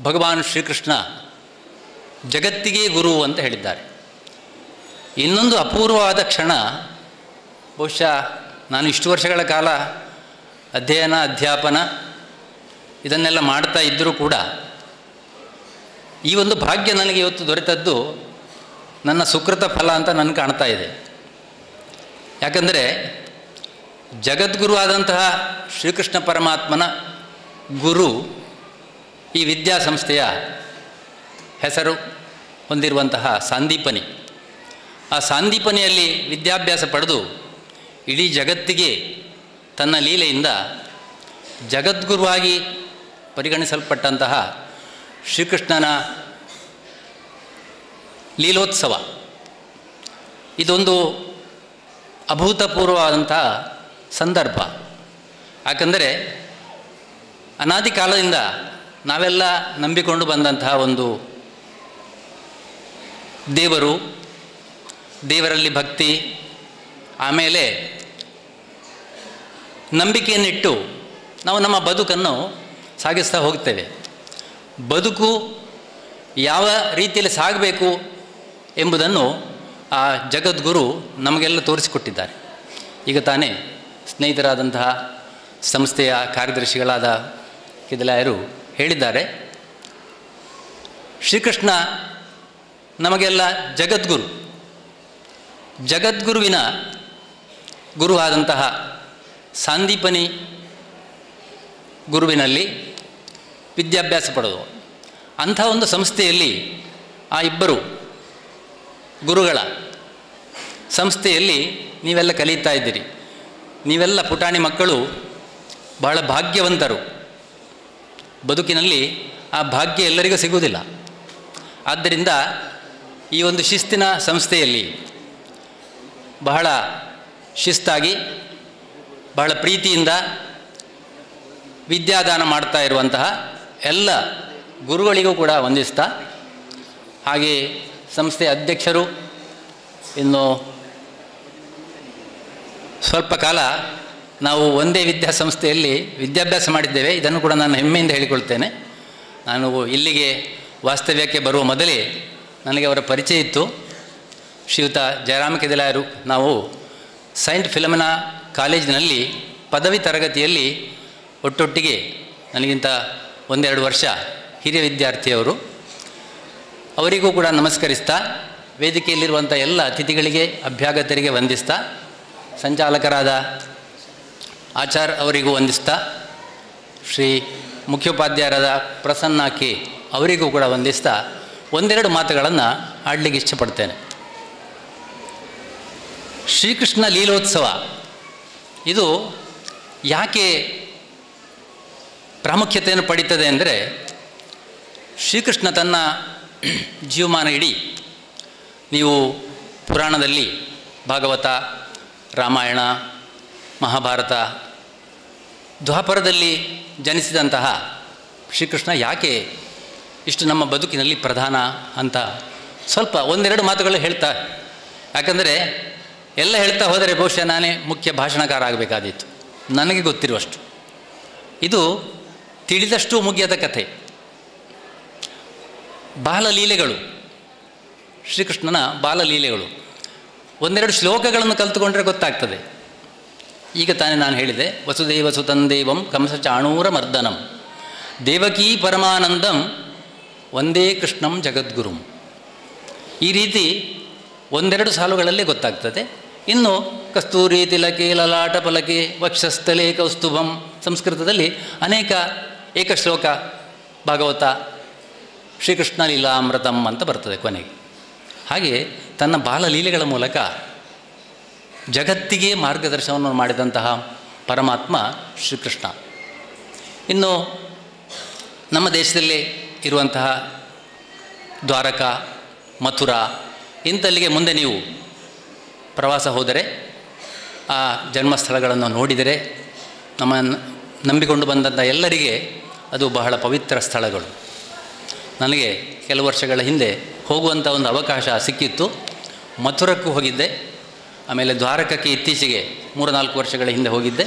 ಭಗವಾನ್ ಶ್ರೀಕೃಷ್ಣ ಜಗತ್ತಿಗೆ ಗುರು ಅಂತ ಹೇಳಿದ್ದಾರೆ. ಇನ್ನೊಂದು ಅಪೂರ್ವವಾದ ಕ್ಷಣ, ಬಹುಶಃ ನಾನು ಇಷ್ಟು ವರ್ಷಗಳ ಕಾಲ ಅಧ್ಯಯನ ಅಧ್ಯಾಪನ ಇದನ್ನೆಲ್ಲ ಮಾಡ್ತಾ ಇದ್ದರೂ ಕೂಡ ಈ ಒಂದು ಭಾಗ್ಯ ನನಗೆ ಇವತ್ತು ದೊರೆತದ್ದು ನನ್ನ ಸುಕೃತ ಫಲ ಅಂತ ನನಗೆ ಕಾಣ್ತಾ ಇದೆ. ಯಾಕಂದರೆ ಜಗದ್ಗುರು ಆದಂತಹ ಶ್ರೀಕೃಷ್ಣ ಪರಮಾತ್ಮನ ಗುರು ಈ ವಿದ್ಯಾಸಂಸ್ಥೆಯ ಹೆಸರು ಹೊಂದಿರುವಂತಹ ಸಾಂದೀಪನಿ. ಆ ಸಾಂದೀಪನಿಯಲ್ಲಿ ವಿದ್ಯಾಭ್ಯಾಸ ಪಡೆದು ಇಡೀ ಜಗತ್ತಿಗೆ ತನ್ನ ಲೀಲೆಯಿಂದ ಜಗದ್ಗುರುವಾಗಿ ಪರಿಗಣಿಸಲ್ಪಟ್ಟಂತಹ ಶ್ರೀಕೃಷ್ಣನ ಲೀಲೋತ್ಸವ ಇದೊಂದು ಅಭೂತಪೂರ್ವವಾದಂತಹ ಸಂದರ್ಭ. ಯಾಕಂದರೆ ಅನಾದಿ ಕಾಲದಿಂದ ನಾವೆಲ್ಲ ನಂಬಿಕೊಂಡು ಬಂದಂತಹ ಒಂದು ದೇವರು, ದೇವರಲ್ಲಿ ಭಕ್ತಿ, ಆಮೇಲೆ ನಂಬಿಕೆಯನ್ನಿಟ್ಟು ನಾವು ನಮ್ಮ ಬದುಕನ್ನು ಸಾಗಿಸ್ತಾ ಹೋಗ್ತೇವೆ. ಬದುಕು ಯಾವ ರೀತಿಯಲ್ಲಿ ಸಾಗಬೇಕು ಎಂಬುದನ್ನು ಆ ಜಗದ್ಗುರು ನಮಗೆಲ್ಲ ತೋರಿಸಿಕೊಟ್ಟಿದ್ದಾರೆ. ಈಗ ತಾನೇ ಸ್ನೇಹಿತರಾದಂತಹ ಸಂಸ್ಥೆಯ ಕಾರ್ಯದರ್ಶಿಗಳಾದ ಕಿದಲಾಯರು ಹೇಳಿದ್ದಾರೆ, ಶ್ರೀಕೃಷ್ಣ ನಮಗೆಲ್ಲ ಜಗದ್ಗುರು. ಜಗದ್ಗುರುವಿನ ಗುರುವಾದಂತಹ ಸಾಂದೀಪನಿ ಗುರುವಿನಲ್ಲಿ ವಿದ್ಯಾಭ್ಯಾಸ ಪಡೆದು ಅಂಥ ಒಂದು ಸಂಸ್ಥೆಯಲ್ಲಿ ಆ ಇಬ್ಬರು ಗುರುಗಳ ಸಂಸ್ಥೆಯಲ್ಲಿ ನೀವೆಲ್ಲ ಕಲಿತಾ ಇದ್ದೀರಿ. ನೀವೆಲ್ಲ ಪುಟಾಣಿ ಮಕ್ಕಳು ಬಹಳ ಭಾಗ್ಯವಂತರು. ಬದುಕಿನಲ್ಲಿ ಆ ಭಾಗ್ಯ ಎಲ್ಲರಿಗೂ ಸಿಗುವುದಿಲ್ಲ. ಆದ್ದರಿಂದ ಈ ಒಂದು ಶಿಸ್ತಿನ ಸಂಸ್ಥೆಯಲ್ಲಿ ಬಹಳ ಶಿಸ್ತಾಗಿ ಬಹಳ ಪ್ರೀತಿಯಿಂದ ವಿದ್ಯಾದಾನ ಮಾಡ್ತಾ ಇರುವಂತಹ ಎಲ್ಲ ಗುರುಗಳಿಗೂ ಕೂಡ ವಂದಿಸ್ತಾ, ಹಾಗೆ ಸಂಸ್ಥೆಯ ಅಧ್ಯಕ್ಷರು ಇನ್ನು ಸ್ವಲ್ಪ ಕಾಲ ನಾವು ಒಂದೇ ವಿದ್ಯಾಸಂಸ್ಥೆಯಲ್ಲಿ ವಿದ್ಯಾಭ್ಯಾಸ ಮಾಡಿದ್ದೇವೆ. ಇದನ್ನು ಕೂಡ ನಾನು ಹೆಮ್ಮೆಯಿಂದ ಹೇಳಿಕೊಳ್ತೇನೆ. ನಾನು ಇಲ್ಲಿಗೆ ವಾಸ್ತವ್ಯಕ್ಕೆ ಬರುವ ಮೊದಲೇ ನನಗೆ ಅವರ ಪರಿಚಯ ಇತ್ತು. ಶ್ರೀಯುತ ಜಯರಾಮ ಕಿದಲಾಯರು ನಾವು ಸೈಂಟ್ ಫಿಲಮಿನಾ ಕಾಲೇಜಿನಲ್ಲಿ ಪದವಿ ತರಗತಿಯಲ್ಲಿ ಒಟ್ಟೊಟ್ಟಿಗೆ ನನಗಿಂತ ಒಂದೆರಡು ವರ್ಷ ಹಿರಿಯ ವಿದ್ಯಾರ್ಥಿಯವರು. ಅವರಿಗೂ ಕೂಡ ನಮಸ್ಕರಿಸ್ತಾ, ವೇದಿಕೆಯಲ್ಲಿರುವಂಥ ಎಲ್ಲ ಅತಿಥಿಗಳಿಗೆ ಅಭ್ಯಾಗತರಿಗೆ ವಂದಿಸ್ತಾ, ಸಂಚಾಲಕರಾದ ಆಚಾರ್ ಅವರಿಗೂ ವಂದಿಸ್ತಾ, ಶ್ರೀ ಮುಖ್ಯೋಪಾಧ್ಯಾಯರಾದ ಪ್ರಸನ್ನ ಕೆ ಅವರಿಗೂ ಕೂಡ ವಂದಿಸ್ತಾ ಒಂದೆರಡು ಮಾತುಗಳನ್ನು ಆಡಲಿಕ್ಕೆ ಇಷ್ಟಪಡ್ತೇನೆ. ಶ್ರೀಕೃಷ್ಣ ಲೀಲೋತ್ಸವ ಇದು ಯಾಕೆ ಪ್ರಾಮುಖ್ಯತೆಯನ್ನು ಪಡೀತದೆ ಅಂದರೆ, ಶ್ರೀಕೃಷ್ಣ ತನ್ನ ಜೀವಮಾನ ಇಡೀ ನೀವು ಪುರಾಣದಲ್ಲಿ ಭಾಗವತ, ರಾಮಾಯಣ, ಮಹಾಭಾರತ, ದ್ವಾಪರದಲ್ಲಿ ಜನಿಸಿದಂತಹ ಶ್ರೀಕೃಷ್ಣ ಯಾಕೆ ಇಷ್ಟು ನಮ್ಮ ಬದುಕಿನಲ್ಲಿ ಪ್ರಧಾನ ಅಂತ ಸ್ವಲ್ಪ ಒಂದೆರಡು ಮಾತುಗಳು ಹೇಳ್ತಾ. ಯಾಕಂದರೆ ಎಲ್ಲ ಹೇಳ್ತಾ ಹೋದರೆ ಬಹುಶಃ ನಾನೇ ಮುಖ್ಯ ಭಾಷಣಕಾರ ಆಗಬೇಕಾದೀತು. ನನಗೆ ಗೊತ್ತಿರುವಷ್ಟು ಇದು ತಿಳಿದಷ್ಟು ಮುಗಿಯದ ಕಥೆ. ಬಾಲಲೀಲೆಗಳು, ಶ್ರೀಕೃಷ್ಣನ ಬಾಲಲೀಲೆಗಳು ಒಂದೆರಡು ಶ್ಲೋಕಗಳನ್ನು ಕಲಿತುಕೊಂಡ್ರೆ ಗೊತ್ತಾಗ್ತದೆ. ಈಗ ತಾನೇ ನಾನು ಹೇಳಿದೆ, ವಸುದೇವ ಸುತಂದೇವಂ ಕಂಸ ಚಾಣೂರ ಮರ್ದನಂ ದೇವಕೀ ಪರಮಾನಂದಂ ಒಂದೇ ಕೃಷ್ಣಂ ಜಗದ್ಗುರುಂ. ಈ ರೀತಿ ಒಂದೆರಡು ಸಾಲುಗಳಲ್ಲೇ ಗೊತ್ತಾಗ್ತದೆ. ಇನ್ನು ಕಸ್ತೂರಿ ತಿಲಕೆ ಲಲಾಟ ಫಲಕೆ ವಕ್ಷಸ್ಥಲೆ ಕೌಸ್ತುಭಂ, ಸಂಸ್ಕೃತದಲ್ಲಿ ಅನೇಕ ಏಕಶ್ಲೋಕ ಭಾಗವತ ಶ್ರೀಕೃಷ್ಣ ಲೀಲಾಮೃತಂ ಅಂತ ಬರ್ತದೆ ಕೊನೆಗೆ. ಹಾಗೆ ತನ್ನ ಬಾಲಲೀಲೆಗಳ ಮೂಲಕ ಜಗತ್ತಿಗೆ ಮಾರ್ಗದರ್ಶನವನ್ನು ಮಾಡಿದಂತಹ ಪರಮಾತ್ಮ ಶ್ರೀಕೃಷ್ಣ. ಇನ್ನು ನಮ್ಮ ದೇಶದಲ್ಲಿ ಇರುವಂತಹ ದ್ವಾರಕಾ, ಮಥುರಾ ಇಂಥಲ್ಲಿಗೆ ಮುಂದೆ ನೀವು ಪ್ರವಾಸ ಹೋದರೆ, ಆ ಜನ್ಮಸ್ಥಳಗಳನ್ನು ನೋಡಿದರೆ, ನಮ್ಮ ನಂಬಿಕೊಂಡು ಬಂದಂಥ ಎಲ್ಲರಿಗೆ ಅದು ಬಹಳ ಪವಿತ್ರ ಸ್ಥಳಗಳು. ನನಗೆ ಕೆಲವು ವರ್ಷಗಳ ಹಿಂದೆ ಹೋಗುವಂಥ ಒಂದು ಅವಕಾಶ ಸಿಕ್ಕಿತ್ತು. ಮಥುರಕ್ಕೂ ಹೋಗಿದ್ದೆ, ಆಮೇಲೆ ದ್ವಾರಕಕ್ಕೆ ಇತ್ತೀಚೆಗೆ 3-4 ವರ್ಷಗಳ ಹಿಂದೆ ಹೋಗಿದ್ದೆ.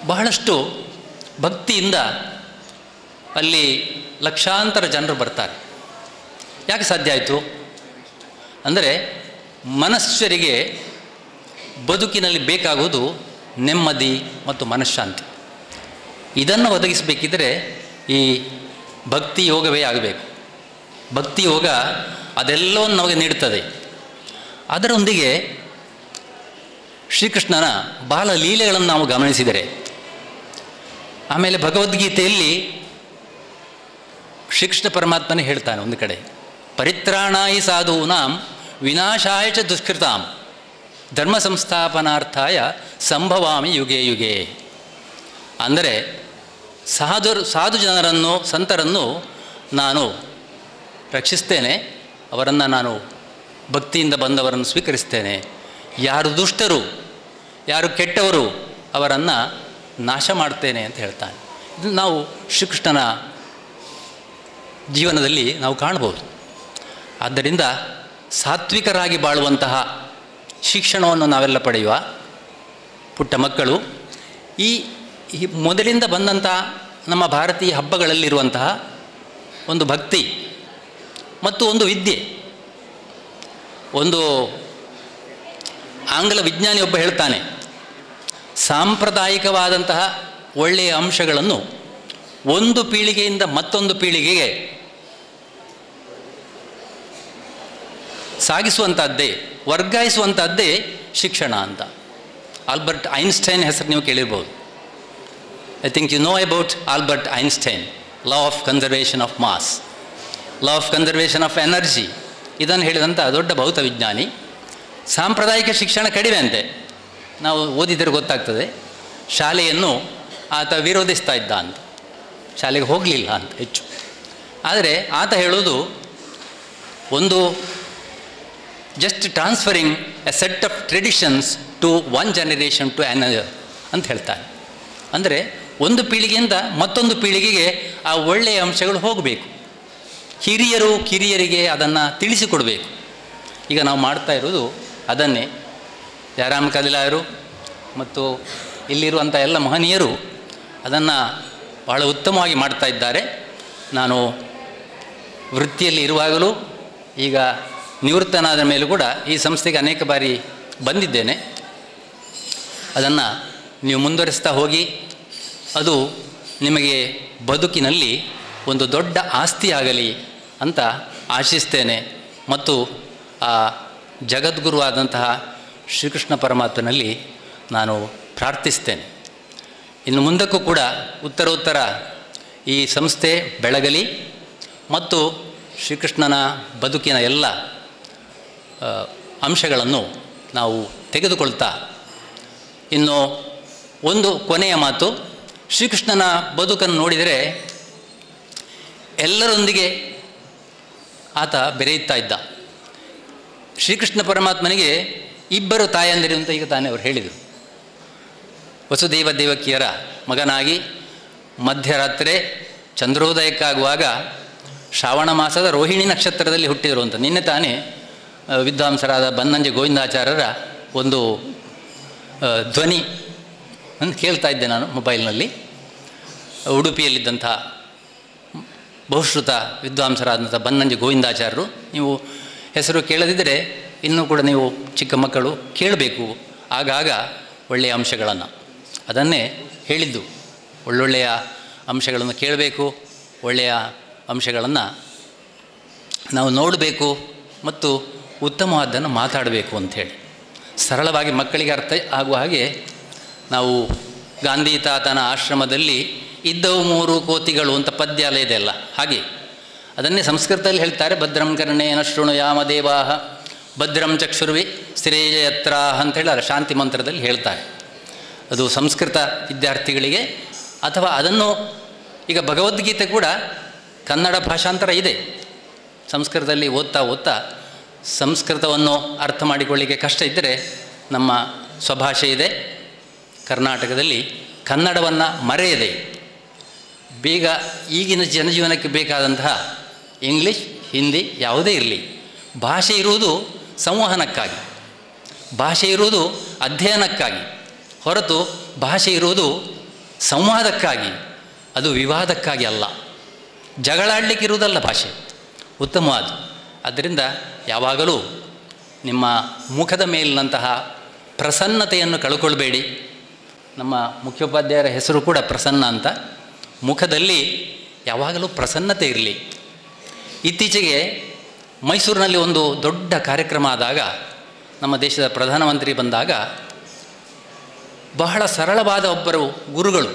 ಬಹಳಷ್ಟು ಭಕ್ತಿಯಿಂದ ಅಲ್ಲಿ ಲಕ್ಷಾಂತರ ಜನರು ಬರ್ತಾರೆ. ಯಾಕೆ ಸಾಧ್ಯ ಆಯಿತು ಅಂದರೆ ಮನುಷ್ಯರಿಗೆ ಬದುಕಿನಲ್ಲಿ ಬೇಕಾಗುವುದು ನೆಮ್ಮದಿ ಮತ್ತು ಮನಃಶಾಂತಿ. ಇದನ್ನು ಒದಗಿಸಬೇಕಿದ್ರೆ ಈ ಭಕ್ತಿ ಯೋಗವೇ ಆಗಬೇಕು. ಭಕ್ತಿ ಯೋಗ ಅದೆಲ್ಲವನ್ನು ನಮಗೆ ನೀಡುತ್ತದೆ. ಅದರೊಂದಿಗೆ ಶ್ರೀಕೃಷ್ಣನ ಬಾಲ ಲೀಲೆಗಳನ್ನು ನಾವು ಗಮನಿಸಿದರೆ, ಆಮೇಲೆ ಭಗವದ್ಗೀತೆಯಲ್ಲಿ ಶ್ರೀಕೃಷ್ಣ ಪರಮಾತ್ಮನೇ ಹೇಳ್ತಾನೆ ಒಂದು ಕಡೆ, ಪರಿತ್ರಾಣಾಯ ಸಾಧೂನಾಂ ವಿನಾಶಾಯ ಚ ದುಷ್ಕೃತಾಂ ಧರ್ಮ ಸಂಸ್ಥಾಪನಾರ್ಥಾಯ ಸಂಭವಾಮಿ ಯುಗೆ ಯುಗೆ. ಅಂದರೆ ಸಾಧು ಜನರನ್ನು, ಸಂತರನ್ನು ನಾನು ರಕ್ಷಿಸ್ತೇನೆ, ಅವರನ್ನು ನಾನು ಭಕ್ತಿಯಿಂದ ಬಂದವರನ್ನು ಸ್ವೀಕರಿಸ್ತೇನೆ. ಯಾರು ದುಷ್ಟರು, ಯಾರು ಕೆಟ್ಟವರು, ಅವರನ್ನು ನಾಶ ಮಾಡ್ತೇನೆ ಅಂತ ಹೇಳ್ತಾನೆ. ಇದು ನಾವು ಶ್ರೀಕೃಷ್ಣನ ಜೀವನದಲ್ಲಿ ನಾವು ಕಾಣ್ಬೋದು. ಆದ್ದರಿಂದ ಸಾತ್ವಿಕರಾಗಿ ಬಾಳುವಂತಹ ಶಿಕ್ಷಣವನ್ನು ನಾವೆಲ್ಲ ಪಡೆಯುವ ಪುಟ್ಟ ಮಕ್ಕಳು ಈ ಮೊದಲಿಂದ ಬಂದಂತಹ ನಮ್ಮ ಭಾರತೀಯ ಹಬ್ಬಗಳಲ್ಲಿರುವಂತಹ ಒಂದು ಭಕ್ತಿ ಮತ್ತು ಒಂದು ವಿದ್ಯೆ. ಒಂದು ಆಂಗ್ಲ ವಿಜ್ಞಾನಿಯೊಬ್ಬ ಹೇಳ್ತಾನೆ, ಸಾಂಪ್ರದಾಯಿಕವಾದಂತಹ ಒಳ್ಳೆಯ ಅಂಶಗಳನ್ನು ಒಂದು ಪೀಳಿಗೆಯಿಂದ ಮತ್ತೊಂದು ಪೀಳಿಗೆಗೆ ಸಾಗಿಸುವಂಥದ್ದೇ, ವರ್ಗಾಯಿಸುವಂಥದ್ದೇ ಶಿಕ್ಷಣ ಅಂತ. ಆಲ್ಬರ್ಟ್ ಐನ್ಸ್ಟೈನ್ ಹೆಸರು ನೀವು ಕೇಳಿರ್ಬೋದು. I think you know about Albert Einstein. Law of conservation of mass, law of conservation of energy, ಇದನ್ನು ಹೇಳಿದಂಥ ದೊಡ್ಡ ಭೌತ ವಿಜ್ಞಾನಿ. ಸಾಂಪ್ರದಾಯಿಕ ಶಿಕ್ಷಣ ಕಡಿಮೆ ಅಂತೆ, ನಾವು ಓದಿದರೆ ಗೊತ್ತಾಗ್ತದೆ. ಶಾಲೆಯನ್ನು ಆತ ವಿರೋಧಿಸ್ತಾ ಇದ್ದ ಅಂತ, ಶಾಲೆಗೆ ಹೋಗಲಿಲ್ಲ ಅಂತ ಹೆಚ್ಚು. ಆದರೆ ಆತ ಹೇಳೋದು ಒಂದು just transferring a set of traditions to one generation to another ಅಂತ ಹೇಳ್ತಾನೆ. ಅಂದರೆ ಒಂದು ಪೀಳಿಗೆಯಿಂದ ಮತ್ತೊಂದು ಪೀಳಿಗೆಗೆ ಆ ಒಳ್ಳೆಯ ಅಂಶಗಳು ಹೋಗಬೇಕು. ಹಿರಿಯರು ಕಿರಿಯರಿಗೆ ಅದನ್ನು ತಿಳಿಸಿಕೊಡಬೇಕು. ಈಗ ನಾವು ಮಾಡ್ತಾ ಇರೋದು ಅದನ್ನೇ. ಜಯರಾಮ್ ಕದಿಲಾಯರು ಮತ್ತು ಇಲ್ಲಿರುವಂಥ ಎಲ್ಲ ಮಹನೀಯರು ಅದನ್ನು ಬಹಳ ಉತ್ತಮವಾಗಿ ಮಾಡ್ತಾ ಇದ್ದಾರೆ. ನಾನು ವೃತ್ತಿಯಲ್ಲಿ ಇರುವಾಗಲೂ, ಈಗ ನಿವೃತ್ತನಾದ ಮೇಲೂ ಕೂಡ ಈ ಸಂಸ್ಥೆಗೆ ಅನೇಕ ಬಾರಿ ಬಂದಿದ್ದೇನೆ. ಅದನ್ನು ನೀವು ಮುಂದುವರಿಸ್ತಾ ಹೋಗಿ, ಅದು ನಿಮಗೆ ಬದುಕಿನಲ್ಲಿ ಒಂದು ದೊಡ್ಡ ಆಸ್ತಿಯಾಗಲಿ ಅಂತ ಆಶಿಸ್ತೇನೆ. ಮತ್ತು ಆ ಜಗದ್ಗುರುವಾದಂತಹ ಶ್ರೀಕೃಷ್ಣ ಪರಮಾತ್ಮನಲ್ಲಿ ನಾನು ಪ್ರಾರ್ಥಿಸ್ತೇನೆ. ಇನ್ನು ಮುಂದಕ್ಕೂ ಕೂಡ ಉತ್ತರೋತ್ತರ ಈ ಸಂಸ್ಥೆ ಬೆಳಗಲಿ ಮತ್ತು ಶ್ರೀಕೃಷ್ಣನ ಬದುಕಿನ ಎಲ್ಲ ಅಂಶಗಳನ್ನು ನಾವು ತೆಗೆದುಕೊಳ್ತಾ, ಇನ್ನು ಒಂದು ಕೊನೆಯ ಮಾತು, ಶ್ರೀಕೃಷ್ಣನ ಬದುಕನ್ನು ನೋಡಿದರೆ ಎಲ್ಲರೊಂದಿಗೆ ಆತ ಬೆರೆಯುತ್ತಾ ಇದ್ದ. ಶ್ರೀಕೃಷ್ಣ ಪರಮಾತ್ಮನಿಗೆ ಇಬ್ಬರು ತಾಯಂದಿರು ಅಂತ ಈಗ ತಾನೇ ಅವರು ಹೇಳಿದರು. ವಸುದೇವ ದೇವಕಿಯರ ಮಗನಾಗಿ ಮಧ್ಯರಾತ್ರಿ ಚಂದ್ರೋದಯಕ್ಕಾಗುವಾಗ ಶ್ರಾವಣ ಮಾಸದ ರೋಹಿಣಿ ನಕ್ಷತ್ರದಲ್ಲಿ ಹುಟ್ಟಿದರು ಅಂತ ನಿನ್ನೆ ತಾನೇ ವಿದ್ವಾಂಸರಾದ ಬನ್ನಂಜೆ ಗೋವಿಂದಾಚಾರ್ಯರ ಒಂದು ಧ್ವನಿ ಅಂತ ಕೇಳ್ತಾ ಇದ್ದೆ ನಾನು ಮೊಬೈಲ್ನಲ್ಲಿ. ಉಡುಪಿಯಲ್ಲಿದ್ದಂಥ ಬಹುಶ್ರುತ ವಿದ್ವಾಂಸರಾದಂಥ ಬನ್ನಂಜೆ ಗೋವಿಂದಾಚಾರ್ಯರು. ನೀವು ಹೆಸರು ಕೇಳದಿದ್ದರೆ ಇನ್ನೂ ಕೂಡ ನೀವು ಚಿಕ್ಕ ಮಕ್ಕಳು ಕೇಳಬೇಕು ಆಗಾಗ ಒಳ್ಳೆಯ ಅಂಶಗಳನ್ನು. ಅದನ್ನೇ ಹೇಳಿದ್ದು, ಒಳ್ಳೊಳ್ಳೆಯ ಅಂಶಗಳನ್ನು ಕೇಳಬೇಕು, ಒಳ್ಳೆಯ ಅಂಶಗಳನ್ನು ನಾವು ನೋಡಬೇಕು ಮತ್ತು ಉತ್ತಮವಾದ್ದನ್ನು ಮಾತಾಡಬೇಕು ಅಂಥೇಳಿ. ಸರಳವಾಗಿ ಮಕ್ಕಳಿಗೆ ಅರ್ಥ ಆಗುವ ಹಾಗೆ ನಾವು ಗಾಂಧಿ ತಾತನ ಆಶ್ರಮದಲ್ಲಿ ಇದ್ದವು 3 ಕೋತಿಗಳು ಅಂತ ಪದ್ಯ ಅಲ್ಲ ಇದೆಲ್ಲ, ಹಾಗೆ ಅದನ್ನೇ ಸಂಸ್ಕೃತದಲ್ಲಿ ಹೇಳ್ತಾರೆ. ಭದ್ರಂ ಕರ್ಣೇನ ಶೃಣುಯಾಮ ದೇವಾಹ ಭದ್ರಂ ಚಕ್ಷುರ್ವಿ ಸ್ಥಿರೇಯತ್ರ ಅಂತ ಹೇಳಿ ಶಾಂತಿ ಮಂತ್ರದಲ್ಲಿ ಹೇಳ್ತಾರೆ. ಅದು ಸಂಸ್ಕೃತ ವಿದ್ಯಾರ್ಥಿಗಳಿಗೆ, ಅಥವಾ ಅದನ್ನು ಈಗ ಭಗವದ್ಗೀತೆ ಕೂಡ ಕನ್ನಡ ಭಾಷಾಂತರ ಇದೆ. ಸಂಸ್ಕೃತದಲ್ಲಿ ಓದ್ತಾ ಓದ್ತಾ ಸಂಸ್ಕೃತವನ್ನು ಅರ್ಥ ಮಾಡಿಕೊಳ್ಳಿಕ್ಕೆ ಕಷ್ಟ ಇದ್ದರೆ ನಮ್ಮ ಸ್ವಭಾಷೆ ಇದೆ. ಕರ್ನಾಟಕದಲ್ಲಿ ಕನ್ನಡವನ್ನು ಮರೆಯದೆ ಬೇಗ ಈಗಿನ ಜನಜೀವನಕ್ಕೆ ಬೇಕಾದಂತಹ ಇಂಗ್ಲೀಷ್, ಹಿಂದಿ ಯಾವುದೇ ಇರಲಿ, ಭಾಷೆ ಇರುವುದು ಸಂವಹನಕ್ಕಾಗಿ, ಭಾಷೆ ಇರುವುದು ಅಧ್ಯಯನಕ್ಕಾಗಿ ಹೊರತು ಭಾಷೆ ಇರುವುದು ಸಂವಾದಕ್ಕಾಗಿ, ಅದು ವಿವಾದಕ್ಕಾಗಿ ಅಲ್ಲ. ಜಗಳಾಡಲಿಕ್ಕಿರುವುದಲ್ಲ ಭಾಷೆ, ಉತ್ತಮವಾದ. ಆದ್ದರಿಂದ ಯಾವಾಗಲೂ ನಿಮ್ಮ ಮುಖದ ಮೇಲಿನಂತಹ ಪ್ರಸನ್ನತೆಯನ್ನು ಕಳ್ಕೊಳ್ಬೇಡಿ. ನಮ್ಮ ಮುಖ್ಯೋಪಾಧ್ಯಾಯರ ಹೆಸರು ಕೂಡ ಪ್ರಸನ್ನ ಅಂತ. ಮುಖದಲ್ಲಿ ಯಾವಾಗಲೂ ಪ್ರಸನ್ನತೆ ಇರಲಿ. ಇತ್ತೀಚೆಗೆ ಮೈಸೂರಿನಲ್ಲಿ ಒಂದು ದೊಡ್ಡ ಕಾರ್ಯಕ್ರಮ ಆದಾಗ, ನಮ್ಮ ದೇಶದ ಪ್ರಧಾನಮಂತ್ರಿ ಬಂದಾಗ, ಬಹಳ ಸರಳವಾದ ಒಬ್ಬರು ಗುರುಗಳು,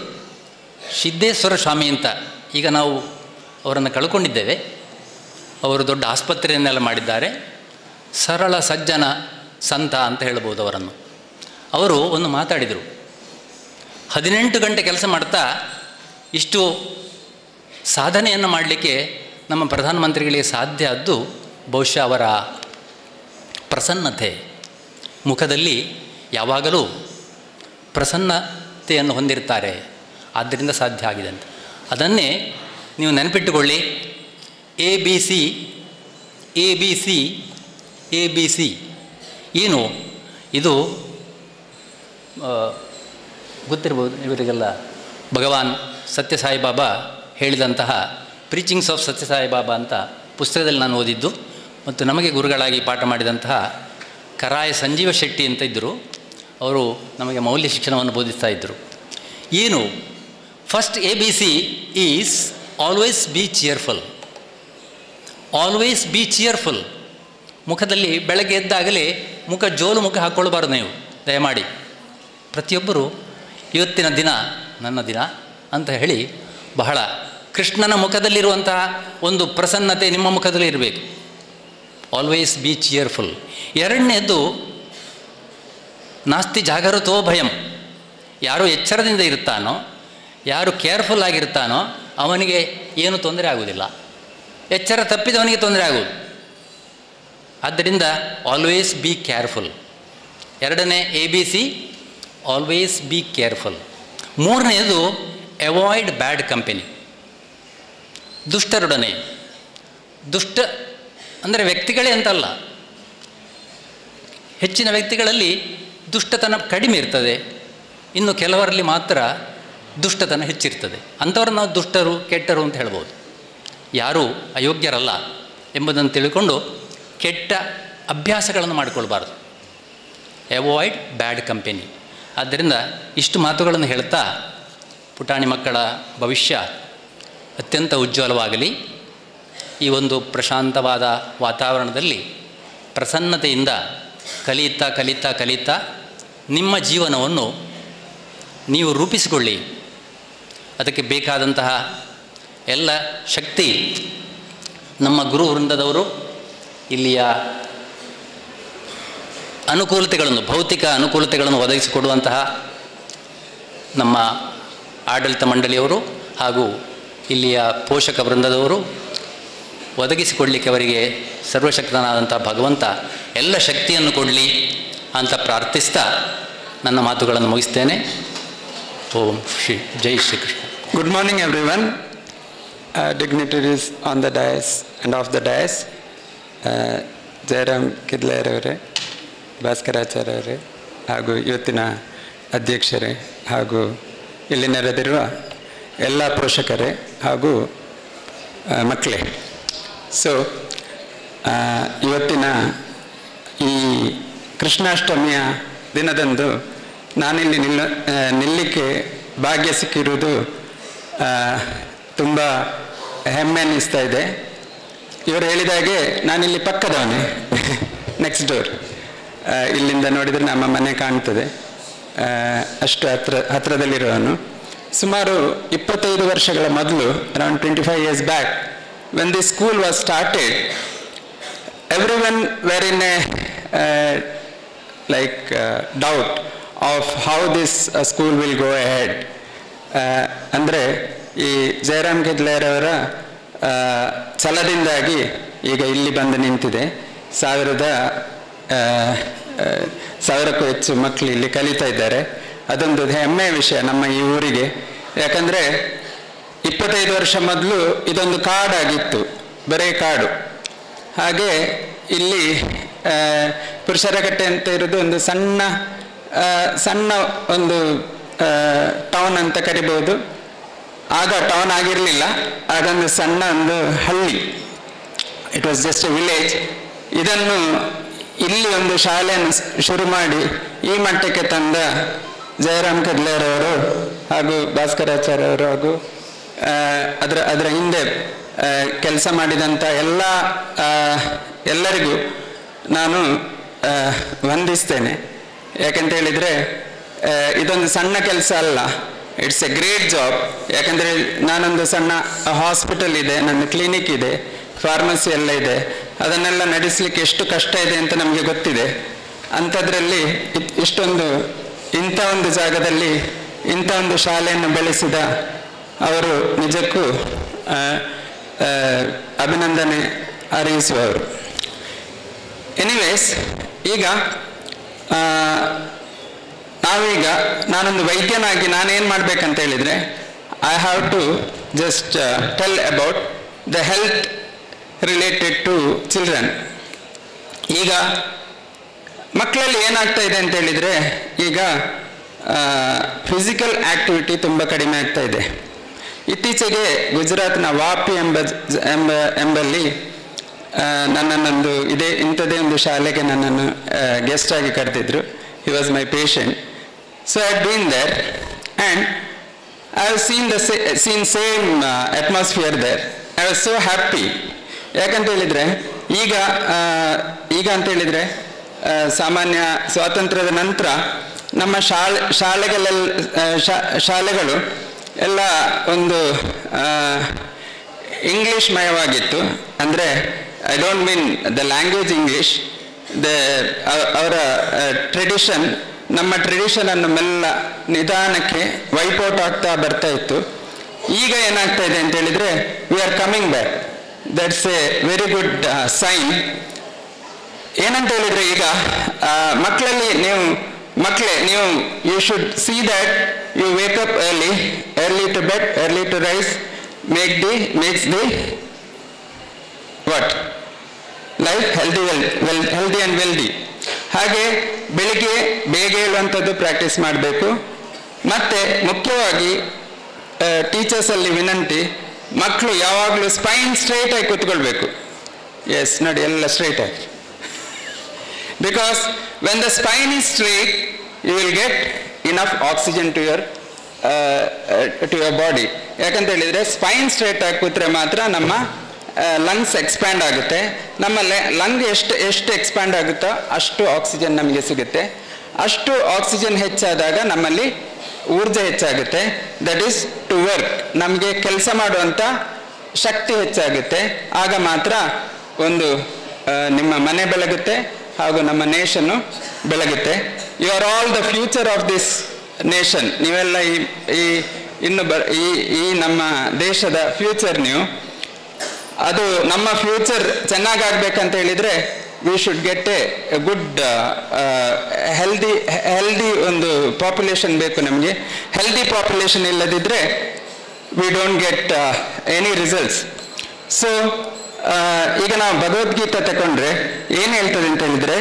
ಸಿದ್ದೇಶ್ವರ ಸ್ವಾಮಿ ಅಂತ, ಈಗ ನಾವು ಅವರನ್ನು ಕಳ್ಕೊಂಡಿದ್ದೇವೆ. ಅವರು ದೊಡ್ಡ ಆಸ್ಪತ್ರೆಯನ್ನೆಲ್ಲ ಮಾಡಿದ್ದಾರೆ. ಸರಳ ಸಜ್ಜನ ಸಂತ ಅಂತ ಹೇಳ್ಬೋದು ಅವರನ್ನು. ಅವರು ಒಂದು ಮಾತಾಡಿದರು, 18 ಗಂಟೆ ಕೆಲಸ ಮಾಡ್ತಾ ಇಷ್ಟು ಸಾಧನೆಯನ್ನು ಮಾಡಲಿಕ್ಕೆ ನಮ್ಮ ಪ್ರಧಾನಮಂತ್ರಿಗಳಿಗೆ ಸಾಧ್ಯ ಆದ್ದು ಬಹುಶಃ ಅವರ ಪ್ರಸನ್ನತೆ. ಮುಖದಲ್ಲಿ ಯಾವಾಗಲೂ ಪ್ರಸನ್ನತೆಯನ್ನು ಹೊಂದಿರ್ತಾರೆ, ಆದ್ದರಿಂದ ಸಾಧ್ಯ ಆಗಿದೆ ಅಂತ. ಅದನ್ನೇ ನೀವು ನೆನಪಿಟ್ಟುಕೊಳ್ಳಿ. ABC ABC ABC ಏನು ಇದು ಗೊತ್ತಿರ್ಬೋದು ಇವರಿಗೆಲ್ಲ. ಭಗವಾನ್ ಸತ್ಯಸಾಯಿ ಬಾಬಾ ಹೇಳಿದಂತಹ ಪ್ರೀಚಿಂಗ್ಸ್ ಆಫ್ ಸತ್ಯಸಾಯಿ ಬಾಬಾ ಅಂತ ಪುಸ್ತಕದಲ್ಲಿ ನಾನು ಓದಿದ್ದು. ಮತ್ತು ನಮಗೆ ಗುರುಗಳಾಗಿ ಪಾಠ ಮಾಡಿದಂತಹ ಕರಾಯ ಸಂಜೀವ ಶೆಟ್ಟಿ ಅಂತ ಇದ್ದರು. ಅವರು ನಮಗೆ ಮೌಲ್ಯ ಶಿಕ್ಷಣವನ್ನು ಬೋಧಿಸ್ತಾ ಇದ್ದರು. ಏನು first ABC is always B cheerful. Always B cheerful. ಮುಖದಲ್ಲಿ ಬೆಳಗ್ಗೆ ಎದ್ದಾಗಲೇ ಜೋಲು ಮುಖ ಹಾಕ್ಕೊಳ್ಬಾರ್ದು ನೀವು, ದಯಮಾಡಿ. ಪ್ರತಿಯೊಬ್ಬರು ಇವತ್ತಿನ ದಿನ ನನ್ನ ದಿನ ಅಂತ ಹೇಳಿ, ಬಹಳ ಕೃಷ್ಣನ ಮುಖದಲ್ಲಿರುವಂತಹ ಒಂದು ಪ್ರಸನ್ನತೆ ನಿಮ್ಮ ಮುಖದಲ್ಲಿ ಇರಬೇಕು. Always B cheerful. ಎರಡನೇದು, ನಾಸ್ತಿ ಜಾಗೃತೋ ಭಯಂ. ಯಾರು ಎಚ್ಚರದಿಂದ ಇರ್ತಾನೋ, ಯಾರು ಕೇರ್ಫುಲ್ ಆಗಿರ್ತಾನೋ ಅವನಿಗೆ ಏನು ತೊಂದರೆ ಆಗುವುದಿಲ್ಲ. ಎಚ್ಚರ ತಪ್ಪಿದವನಿಗೆ ತೊಂದರೆ ಆಗುವುದು. ಆದ್ದರಿಂದ ಆಲ್ವೇಸ್ ಬಿ ಕೇರ್ಫುಲ್. ಎರಡನೇ ABC, ಆಲ್ವೇಸ್ ಬಿ ಕೇರ್ಫುಲ್. ಮೂರನೆಯದು, ಅವಾಯ್ಡ್ ಬ್ಯಾಡ್ ಕಂಪೆನಿ. ದುಷ್ಟರೊಡನೆ, ದುಷ್ಟ ಅಂದರೆ ವ್ಯಕ್ತಿಗಳೇ ಅಂತಲ್ಲ, ಹೆಚ್ಚಿನ ವ್ಯಕ್ತಿಗಳಲ್ಲಿ ದುಷ್ಟತನ ಕಡಿಮೆ ಇರ್ತದೆ, ಇನ್ನು ಕೆಲವರಲ್ಲಿ ಮಾತ್ರ ದುಷ್ಟತನ ಹೆಚ್ಚಿರ್ತದೆ. ಅಂಥವ್ರನ್ನ ನಾವು ದುಷ್ಟರು, ಕೆಟ್ಟರು ಅಂತ ಹೇಳ್ಬೋದು. ಯಾರೂ ಅಯೋಗ್ಯರಲ್ಲ ಎಂಬುದನ್ನು ತಿಳ್ಕೊಂಡು ಕೆಟ್ಟ ಅಭ್ಯಾಸಗಳನ್ನು ಮಾಡಿಕೊಳ್ಬಾರ್ದು. ಅವಾಯ್ಡ್ ಬ್ಯಾಡ್ ಕಂಪೆನಿ. ಆದ್ದರಿಂದ ಇಷ್ಟು ಮಾತುಗಳನ್ನು ಹೇಳ್ತಾ, ಪುಟಾಣಿ ಮಕ್ಕಳ ಭವಿಷ್ಯ ಅತ್ಯಂತ ಉಜ್ವಲವಾಗಲಿ. ಈ ಒಂದು ಪ್ರಶಾಂತವಾದ ವಾತಾವರಣದಲ್ಲಿ ಪ್ರಸನ್ನತೆಯಿಂದ ಕಲಿಯುತ್ತಾ ಕಲಿಯುತ್ತಾ ಕಲಿಯುತ್ತಾ ನಿಮ್ಮ ಜೀವನವನ್ನು ನೀವು ರೂಪಿಸಿಕೊಳ್ಳಿ. ಅದಕ್ಕೆ ಬೇಕಾದಂತಹ ಎಲ್ಲ ಶಕ್ತಿ ನಮ್ಮ ಗುರು ವೃಂದದವರು, ಇಲ್ಲಿಯ ಅನುಕೂಲತೆಗಳನ್ನು, ಭೌತಿಕ ಅನುಕೂಲತೆಗಳನ್ನು ಒದಗಿಸಿಕೊಡುವಂತಹ ನಮ್ಮ ಆಡಳಿತ ಮಂಡಳಿಯವರು ಹಾಗೂ ಇಲ್ಲಿಯ ಪೋಷಕ ವೃಂದದವರು ಒದಗಿಸಿಕೊಡಲಿಕ್ಕೆ ಅವರಿಗೆ ಸರ್ವಶಕ್ತನಾದಂಥ ಭಗವಂತ ಎಲ್ಲ ಶಕ್ತಿಯನ್ನು ಕೊಡಲಿ ಅಂತ ಪ್ರಾರ್ಥಿಸ್ತಾ ನನ್ನ ಮಾತುಗಳನ್ನು ಮುಗಿಸ್ತೇನೆ. ಓಂ ಶ್ರೀ ಜೈ Shrikrishna. Good morning everyone. Dignitaries on the dais and off the dais. Jayaram ಕಿದ್ಲಾಯರ್ ಅವರೇ, ಭಾಸ್ಕರಾಚಾರ್ಯ ಅವರೇ, ಹಾಗೂ ಇವತ್ತಿನ ಅಧ್ಯಕ್ಷರೇ, ಹಾಗೂ ಇಲ್ಲಿ ನೆರೆದಿರುವ ಎಲ್ಲ ಪೋಷಕರೇ ಹಾಗೂ ಮಕ್ಕಳೇ. ಸೊ ಇವತ್ತಿನ ಈ ಕೃಷ್ಣಾಷ್ಟಮಿಯ ದಿನದಂದು ನಾನಿಲ್ಲಿ ನಿಲ್ಲಕ್ಕೆ ಭಾಗ್ಯ ಸಿಕ್ಕಿರುವುದು ತುಂಬ ಹೆಮ್ಮೆ ಅನ್ನಿಸ್ತಾ ಇದೆ. ಇವರು ಹೇಳಿದಾಗೆ ನಾನಿಲ್ಲಿ ಪಕ್ಕದವನೇ, ನೆಕ್ಸ್ಟ್ ಡೋರ್. ಇಲ್ಲಿಂದ ನೋಡಿದರೆ ನಮ್ಮ ಮನೆ ಕಾಣ್ತದೆ, ಅಷ್ಟು ಹತ್ರದಲ್ಲಿರೋನು. ಸುಮಾರು 25 ವರ್ಷಗಳ ಮೊದಲು, around 25 years back, when this school was started, everyone were in a doubt of how this school will go ahead. ಅಂದರೆ ಈ ಜಯರಾಮ್ ಕಿದ್ಲಾಯರ್ ಅವರ ಛಲದಿಂದಾಗಿ ಈಗ ಇಲ್ಲಿ ಬಂದು ನಿಂತಿದೆ. 1000ಕ್ಕೂ ಹೆಚ್ಚು ಮಕ್ಕಳು ಇಲ್ಲಿ ಕಲಿತಾ ಇದ್ದಾರೆ. ಅದೊಂದು ಹೆಮ್ಮೆಯ ವಿಷಯ ನಮ್ಮ ಈ ಊರಿಗೆ. ಯಾಕಂದರೆ 25 ವರ್ಷ ಮೊದಲು ಇದೊಂದು ಕಾಡಾಗಿತ್ತು, ಬರೀ ಕಾಡು. ಹಾಗೆ ಇಲ್ಲಿ ಪುರುಷರಕಟ್ಟೆ ಅಂತ ಇರೋದು ಒಂದು ಸಣ್ಣ ಒಂದು ಟೌನ್ ಅಂತ ಕರಿಬೋದು. ಆಗ ಟೌನ್ ಆಗಿರಲಿಲ್ಲ, ಆಗೊಂದು ಸಣ್ಣ ಒಂದು ಹಳ್ಳಿ, it was just A village. ಇದನ್ನು ಇಲ್ಲಿ ಒಂದು ಶಾಲೆಯನ್ನು ಶುರು ಮಾಡಿ ಈ ಮಟ್ಟಕ್ಕೆ ತಂದ ಜಯರಾಮ್ ಕದ್ಲೇರವರು ಹಾಗೂ ಭಾಸ್ಕರಾಚಾರ್ಯ ಅವರು ಹಾಗೂ ಅದರ ಹಿಂದೆ ಕೆಲಸ ಮಾಡಿದಂಥ ಎಲ್ಲರಿಗೂ ನಾನು ವಂದಿಸ್ತೇನೆ. ಯಾಕಂತ ಹೇಳಿದರೆ ಇದೊಂದು ಸಣ್ಣ ಕೆಲಸ ಅಲ್ಲ, ಇಟ್ಸ್ ಎ ಗ್ರೇಟ್ ಜಾಬ್. ಯಾಕಂದರೆ ನಾನೊಂದು ಸಣ್ಣ ಹಾಸ್ಪಿಟಲ್ ಇದೆ, ನನ್ನ ಕ್ಲಿನಿಕ್ ಇದೆ, ಫಾರ್ಮಸಿ ಎಲ್ಲ ಇದೆ, ಅದನ್ನೆಲ್ಲ ನಡೆಸಲಿಕ್ಕೆ ಎಷ್ಟು ಕಷ್ಟ ಇದೆ ಅಂತ ನಮಗೆ ಗೊತ್ತಿದೆ. ಅಂಥದ್ರಲ್ಲಿ ಇಂಥ ಒಂದು ಜಾಗದಲ್ಲಿ ಇಂಥ ಒಂದು ಶಾಲೆಯನ್ನು ಬೆಳೆಸಿದ ಅವರು ನಿಜಕ್ಕೂ ಅಭಿನಂದನೆ ಅರ್ಹಿಸುವವರು. ಎನಿವೇಸ್, ಈಗ ನಾನೊಂದು ವೈದ್ಯನಾಗಿ ನಾನೇನು ಮಾಡಬೇಕಂತ ಹೇಳಿದರೆ, I have to just tell about the health related to children. ಈಗ ಮಕ್ಕಳಲ್ಲಿ ಏನಾಗ್ತಾ ಇದೆ ಅಂತ ಹೇಳಿದರೆ, ಈಗ ಫಿಸಿಕಲ್ ಆಕ್ಟಿವಿಟಿ ತುಂಬ ಕಡಿಮೆ ಆಗ್ತಾ ಇದೆ. ಇತ್ತೀಚೆಗೆ ಗುಜರಾತ್ನ ವಾಪಿ ಎಂಬಲ್ಲಿ ನನ್ನನ್ನೊಂದು ಇಂಥದೇ ಒಂದು ಶಾಲೆಗೆ ನನ್ನನ್ನು ಗೆಸ್ಟ್ ಆಗಿ ಕರೆದಿದ್ರು. He was my patient. So I had been there and I have seen same atmosphere there. I was so happy. ಯಾಕಂತ ಹೇಳಿದರೆ ಈಗ ಅಂತ ಹೇಳಿದರೆ ಸಾಮಾನ್ಯ ಸ್ವಾತಂತ್ರ್ಯದ ನಂತರ ನಮ್ಮ ಶಾಲೆಗಳು ಎಲ್ಲ ಒಂದು ಇಂಗ್ಲೀಷ್ ಮಯವಾಗಿತ್ತು. ಅಂದರೆ I don't mean the language English, ಅವರ ಟ್ರೆಡಿಷನ್, ನಮ್ಮ ಟ್ರೆಡಿಷನನ್ನು ಮೆಲ್ಲ ನಿಧಾನಕ್ಕೆ ವೈಪೌಟ್ ಆಗ್ತಾ ಬರ್ತಾ ಇತ್ತು. ಈಗ ಏನಾಗ್ತಾ ಇದೆ ಅಂತ ಹೇಳಿದರೆ, we are coming back. That's a very good sign. ಏನಂತ ಹೇಳಿದರೆ, ಈಗ ಮಕ್ಕಳಲ್ಲಿ ನೀವು you should see that you wake up early to bed, early to rise, makes the what? Life healthy and wealthy. ಹಾಗೆ ಬೆಳಿಗ್ಗೆ ಬೇಗ ಹೇಳುವಂಥದ್ದು ಪ್ರಾಕ್ಟೀಸ್ ಮಾಡಬೇಕು. ಮತ್ತು ಮುಖ್ಯವಾಗಿ ಟೀಚರ್ಸಲ್ಲಿ ವಿನಂತಿ, ಮಕ್ಕಳು ಯಾವಾಗಲೂ ಸ್ಪೈನ್ ಸ್ಟ್ರೈಟ್ ಆಗಿ ಕೂತ್ಕೊಳ್ಬೇಕು. ಎಸ್, ನೋಡಿ, ಎಲ್ಲ ಸ್ಟ್ರೈಟ್ ಆಗಿ. Because when the spine is straight, you will get enough oxygen to your body. ಯಾಕಂತ ಹೇಳಿದರೆ ಸ್ಪೈನ್ ಸ್ಟ್ರೈಟ್ ಆಗಿ ಕೂತ್ರೆ ಮಾತ್ರ ನಮ್ಮ ಲಂಗ್ಸ್ ಎಕ್ಸ್ಪ್ಯಾಂಡ್ ಆಗುತ್ತೆ. ನಮ್ಮ ಲಂಗ್ ಎಷ್ಟು ಎಕ್ಸ್ಪ್ಯಾಂಡ್ ಆಗುತ್ತೋ ಅಷ್ಟು ಆಕ್ಸಿಜನ್ ನಮಗೆ ಸಿಗುತ್ತೆ. ಅಷ್ಟು ಆಕ್ಸಿಜನ್ ಹೆಚ್ಚಾದಾಗ ನಮ್ಮಲ್ಲಿ ಊರ್ಜೆ ಹೆಚ್ಚಾಗುತ್ತೆ. That is to work. ನಮಗೆ ಕೆಲಸ ಮಾಡುವಂಥ ಶಕ್ತಿ ಹೆಚ್ಚಾಗುತ್ತೆ. ಆಗ ಮಾತ್ರ ಒಂದು ನಿಮ್ಮ ಮನೆ ಬೆಳಗುತ್ತೆ ಹಾಗೂ ನಮ್ಮ ನೇಷನ್ನು ಬೆಳಗುತ್ತೆ. You are all the future of this nation. ನೀವೆಲ್ಲ ಈ ನಮ್ಮ ದೇಶದ ಫ್ಯೂಚರ್ ನೀವು. ಅದು ನಮ್ಮ ಫ್ಯೂಚರ್ ಚೆನ್ನಾಗಾಗಬೇಕಂತ ಹೇಳಿದರೆ we should get A good healthy ಒಂದು ಪಾಪ್ಯುಲೇಷನ್ ಬೇಕು ನಮಗೆ. ಹೆಲ್ದಿ ಪಾಪ್ಯುಲೇಷನ್ ಇಲ್ಲದಿದ್ದರೆ we don't get any results. So ಈಗ ನಾವು ಭಗವದ್ಗೀತೆ ತಗೊಂಡ್ರೆ ಏನು ಹೇಳ್ತದೆ ಅಂತ ಹೇಳಿದರೆ,